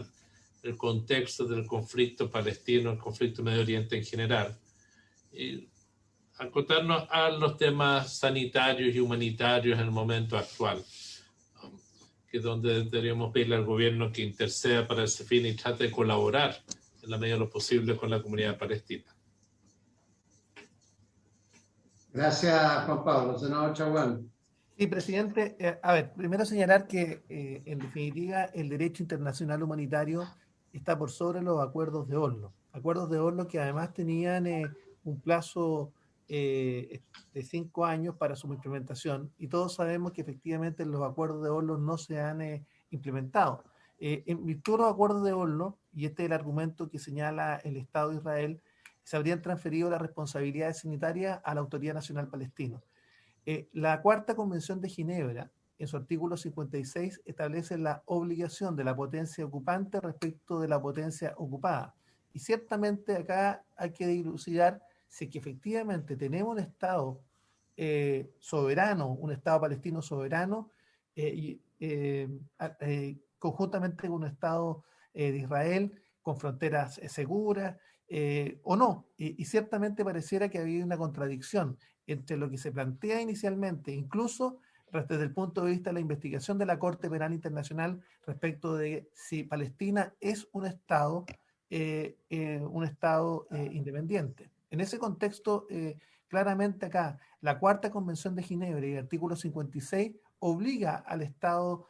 el contexto del conflicto palestino, el conflicto Medio Oriente en general, y acotarnos a los temas sanitarios y humanitarios en el momento actual, que es donde deberíamos pedirle al gobierno que interceda para ese fin y trate de colaborar en la medida de lo posible con la comunidad palestina. Gracias, Juan Pablo. Senador Chaguán. Sí, presidente. A ver, primero señalar que, en definitiva, el derecho internacional humanitario está por sobre los acuerdos de Oslo. Acuerdos de Oslo que además tenían un plazo de 5 años para su implementación, y todos sabemos que efectivamente los acuerdos de Oslo no se han implementado. En virtud de los acuerdos de Oslo, y este es el argumento que señala el Estado de Israel, se habrían transferido las responsabilidades sanitarias a la Autoridad Nacional Palestina. La Cuarta Convención de Ginebra, en su artículo 56, establece la obligación de la potencia ocupante respecto de la potencia ocupada. Y ciertamente acá hay que dilucidar si es que efectivamente tenemos un Estado soberano, un Estado palestino soberano, conjuntamente con un Estado de Israel con fronteras seguras, o no. Y ciertamente pareciera que había una contradicción entre lo que se plantea inicialmente, incluso desde el punto de vista de la investigación de la Corte Penal Internacional respecto de si Palestina es un Estado independiente. En ese contexto, claramente acá, la Cuarta Convención de Ginebra y el artículo 56 obliga al Estado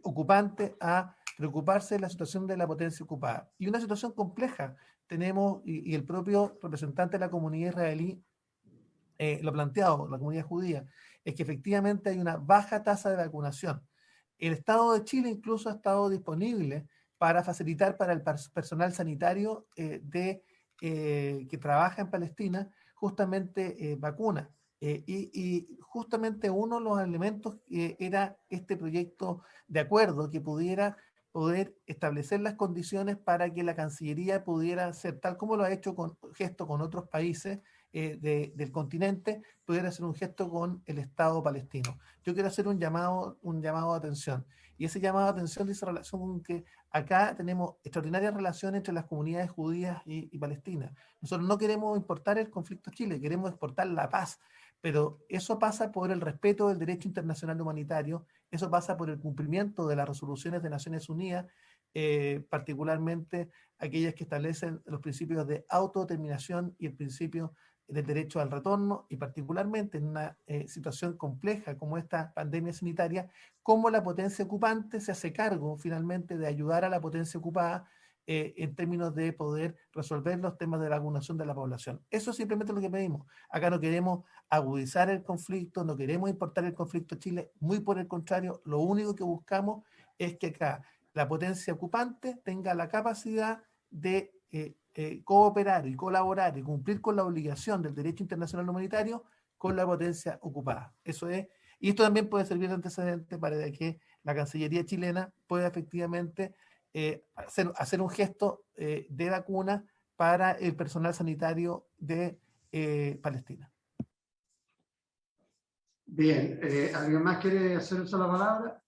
ocupante a preocuparse de la situación de la potencia ocupada. Y una situación compleja tenemos, y el propio representante de la comunidad israelí lo ha planteado, la comunidad judía, es que efectivamente hay una baja tasa de vacunación. El Estado de Chile incluso ha estado disponible para facilitar para el personal sanitario que trabaja en Palestina justamente vacunas. Y justamente uno de los elementos era este proyecto de acuerdo que pudiera poder establecer las condiciones para que la Cancillería pudiera hacer, tal como lo ha hecho con gesto con otros países del continente, pudiera hacer un gesto con el Estado palestino. Yo quiero hacer un llamado de atención. Y ese llamado de atención dice relación con que acá tenemos extraordinarias relaciones entre las comunidades judías y palestinas. Nosotros no queremos importar el conflicto a Chile, queremos exportar la paz. Pero eso pasa por el respeto del derecho internacional humanitario, eso pasa por el cumplimiento de las resoluciones de Naciones Unidas, particularmente aquellas que establecen los principios de autodeterminación y el principio del derecho al retorno, y particularmente en una situación compleja como esta pandemia sanitaria, cómo la potencia ocupante se hace cargo finalmente de ayudar a la potencia ocupada en términos de poder resolver los temas de la vacunación de la población. Eso es simplemente lo que pedimos. Acá no queremos agudizar el conflicto, no queremos importar el conflicto a Chile, muy por el contrario, lo único que buscamos es que acá la potencia ocupante tenga la capacidad de cooperar y colaborar y cumplir con la obligación del derecho internacional humanitario con la potencia ocupada. Eso es, y esto también puede servir de antecedente para que la Cancillería chilena pueda efectivamente hacer un gesto de vacuna para el personal sanitario de Palestina. Bien, ¿alguien más quiere hacer uso de la palabra?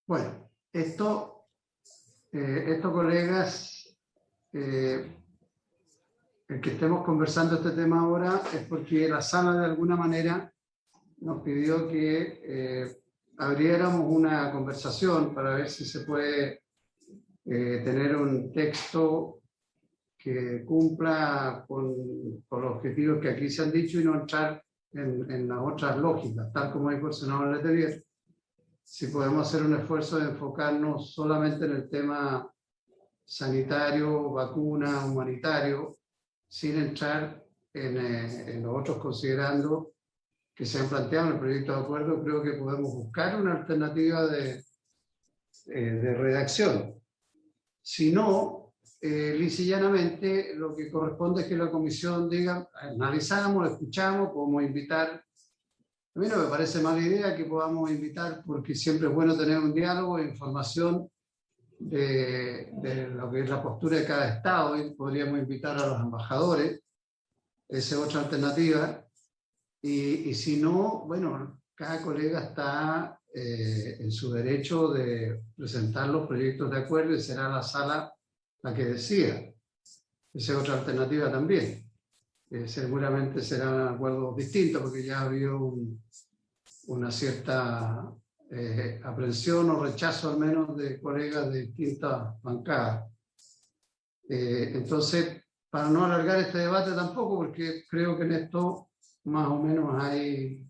Bueno, esto, colegas, el que estemos conversando este tema ahora es porque la sala de alguna manera nos pidió que abriéramos una conversación para ver si se puede tener un texto que cumpla con los objetivos que aquí se han dicho y no entrar en las otras lógicas, tal como dijo el senador Letelier. Si podemos hacer un esfuerzo de enfocarnos solamente en el tema sanitario, vacuna, humanitario, sin entrar en los otros, considerando que se han planteado en el proyecto de acuerdo, creo que podemos buscar una alternativa de redacción. Si no, lisa y llanamente, lo que corresponde es que la comisión diga, analizamos, escuchamos, podemos invitar. A mí no me parece mala idea que podamos invitar, porque siempre es bueno tener un diálogo e información de lo que es la postura de cada Estado, y podríamos invitar a los embajadores, esa es otra alternativa. Y si no, bueno, cada colega está en su derecho de presentar los proyectos de acuerdo y será la sala la que decida. Esa es otra alternativa también. Seguramente serán acuerdos distintos porque ya ha habido una cierta aprensión o rechazo al menos de colegas de distintas bancadas. Entonces, para no alargar este debate tampoco, porque creo que en esto más o menos hay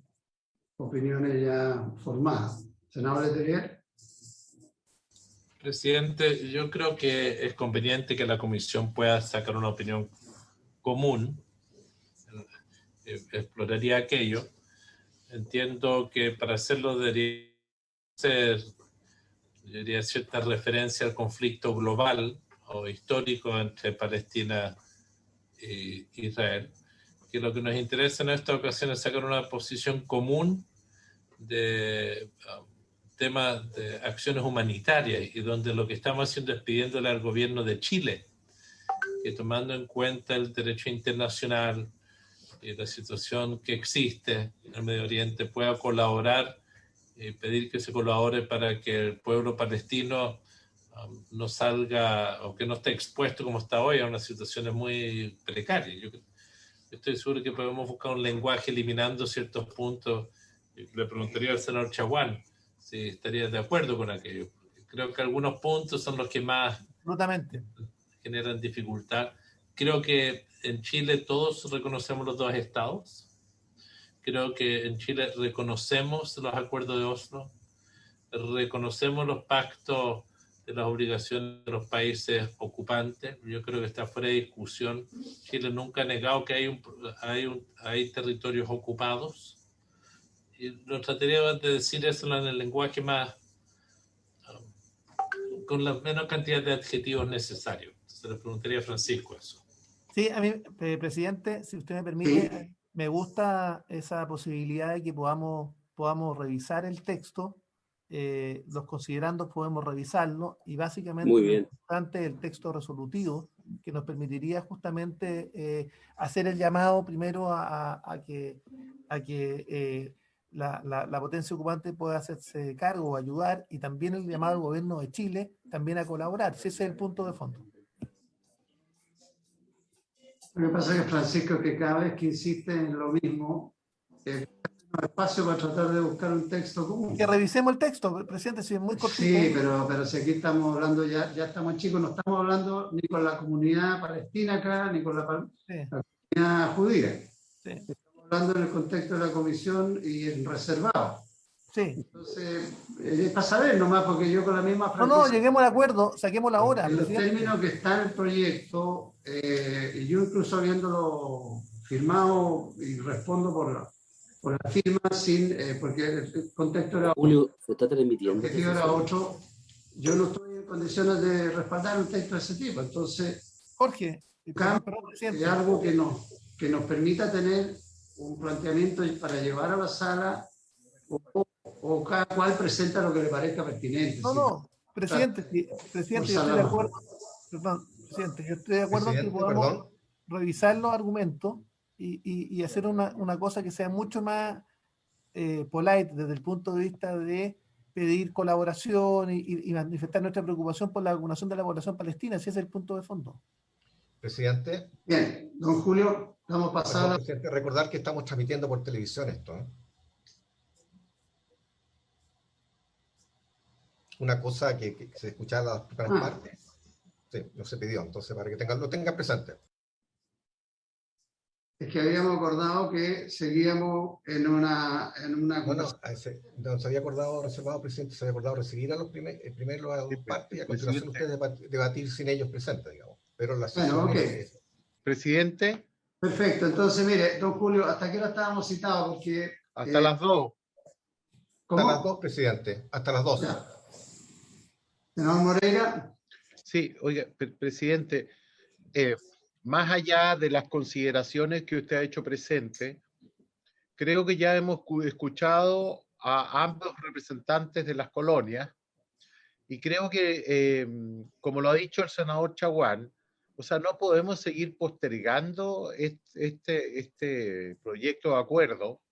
opiniones ya formadas. Senador Letelier. Presidente, yo creo que es conveniente que la comisión pueda sacar una opinión común. Exploraría aquello. Entiendo que para hacerlo debería ser, yo diría, cierta referencia al conflicto global o histórico entre Palestina e Israel, que lo que nos interesa en esta ocasión es sacar una posición común de temas de acciones humanitarias, y donde lo que estamos haciendo es pidiéndole al gobierno de Chile que, tomando en cuenta el derecho internacional y la situación que existe en el Medio Oriente, pueda colaborar y pedir que se colabore para que el pueblo palestino no salga, o que no esté expuesto como está hoy a unas situaciones muy precarias. Yo estoy seguro que podemos buscar un lenguaje eliminando ciertos puntos. Le preguntaría al senador Chaguán si estaría de acuerdo con aquello. Creo que algunos puntos son los que más generan dificultad. Creo que en Chile todos reconocemos los dos estados. Creo que en Chile reconocemos los acuerdos de Oslo, reconocemos los pactos de las obligaciones de los países ocupantes. Yo creo que está fuera de discusión. Chile nunca ha negado que hay territorios ocupados. Y lo trataría de decir eso en el lenguaje más, con la menor cantidad de adjetivos necesarios. Se le preguntaría a Francisco eso. Sí, a mí, presidente, si usted me permite, me gusta esa posibilidad de que podamos revisar el texto, los considerandos podemos revisarlo y básicamente Muy lo bien. importante es el texto resolutivo que nos permitiría justamente hacer el llamado primero a que la potencia ocupante pueda hacerse cargo o ayudar, y también el llamado al gobierno de Chile también a colaborar. Si ese es el punto de fondo. Lo que pasa es que Francisco, que cada vez que insiste en lo mismo, no hay espacio para tratar de buscar un texto común. Que revisemos el texto, presidente, si es muy cortito. Sí, pero si aquí estamos hablando, ya estamos chicos, no estamos hablando ni con la comunidad palestina acá, ni con la comunidad judía. Sí. Estamos hablando en el contexto de la comisión y en reservado. Sí. Entonces, es para saber nomás, porque yo con la misma franqueza. No, lleguemos al acuerdo, saquemos la hora. En los presidente. términos que está en el proyecto, y yo incluso habiéndolo firmado y respondo por la firma, sin, porque el contexto era Julio, se está el transmitiendo. objetivo era otro, yo no estoy en condiciones de respaldar un texto de ese tipo. Entonces, Jorge, es algo que nos permita tener un planteamiento para llevar a la sala, o cada cual presenta lo que le parezca pertinente. No, presidente, presidente, yo estoy de acuerdo. Perdón, presidente, yo estoy de acuerdo que podamos revisar los argumentos y hacer una cosa que sea mucho más polite desde el punto de vista de pedir colaboración y manifestar nuestra preocupación por la vacunación de la población palestina. Ese es el punto de fondo. Presidente. Bien, don Julio, vamos a pasar. Presidente, recordar que estamos transmitiendo por televisión esto, ¿eh? Una cosa que se escuchaba las primeras partes, sí, no se pidió, entonces para que lo tengan presente. Es que habíamos acordado que seguíamos en una no se había acordado, reservado, presidente, se había acordado recibir a los primero a las dos partes y a continuación ustedes debatir sin ellos presentes, digamos. Pero la sesión Presidente. Perfecto, entonces mire, don Julio, ¿hasta qué hora estábamos citados? Porque hasta las 2. ¿Cómo? Hasta las 2, presidente, hasta las 2. Senador Moreira. Sí, oiga, presidente, más allá de las consideraciones que usted ha hecho presente, creo que ya hemos escuchado a ambos representantes de las colonias y creo que, como lo ha dicho el senador Chaguán, o sea, no podemos seguir postergando este proyecto de acuerdo,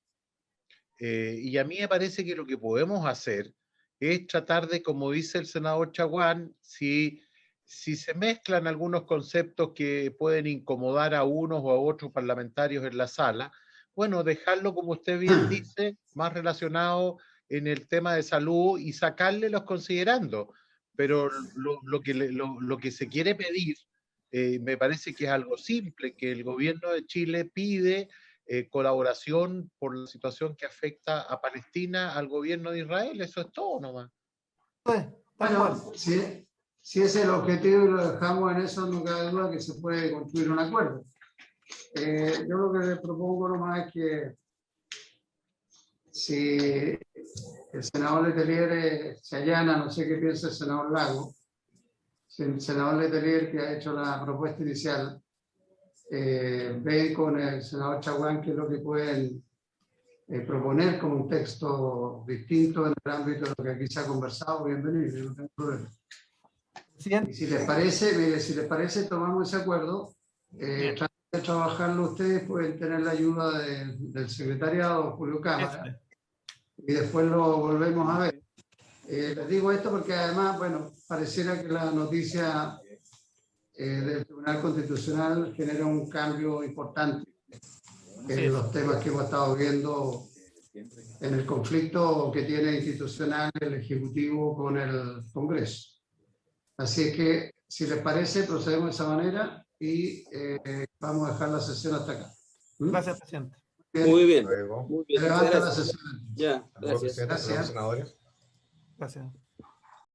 y a mí me parece que lo que podemos hacer es tratar de, como dice el senador Chaguán, si se mezclan algunos conceptos que pueden incomodar a unos o a otros parlamentarios en la sala, bueno, dejarlo, como usted bien dice, más relacionado en el tema de salud y sacarle los considerandos. Pero lo que se quiere pedir, me parece que es algo simple, que el gobierno de Chile pide colaboración por la situación que afecta a Palestina, al gobierno de Israel. Eso es todo nomás. Bueno, si ese es el objetivo y lo dejamos en eso, no cabe duda que se puede construir un acuerdo. Yo lo que le propongo nomás es que si el senador Letelier se allana, no sé qué piensa el senador Lago, si el senador Letelier, que ha hecho la propuesta inicial, ve con el senador Chaguán qué es lo que pueden proponer como un texto distinto en el ámbito de lo que aquí se ha conversado, bienvenido, no tengo problema. Y si les parece, mire, si les parece, tomamos ese acuerdo, traten de trabajarlo ustedes, pueden tener la ayuda del secretariado Julio Cámara, y después lo volvemos a ver. Les digo esto porque además, bueno, pareciera que la noticia del Tribunal Constitucional genera un cambio importante en los temas que hemos estado viendo en el conflicto que tiene institucional el Ejecutivo con el Congreso. Así es que, si les parece, procedemos de esa manera y vamos a dejar la sesión hasta acá. Gracias, presidente. Muy bien. Luego. Muy bien. Levanta la Gracias. sesión. Ya, gracias. Gracias. Senadores. Gracias.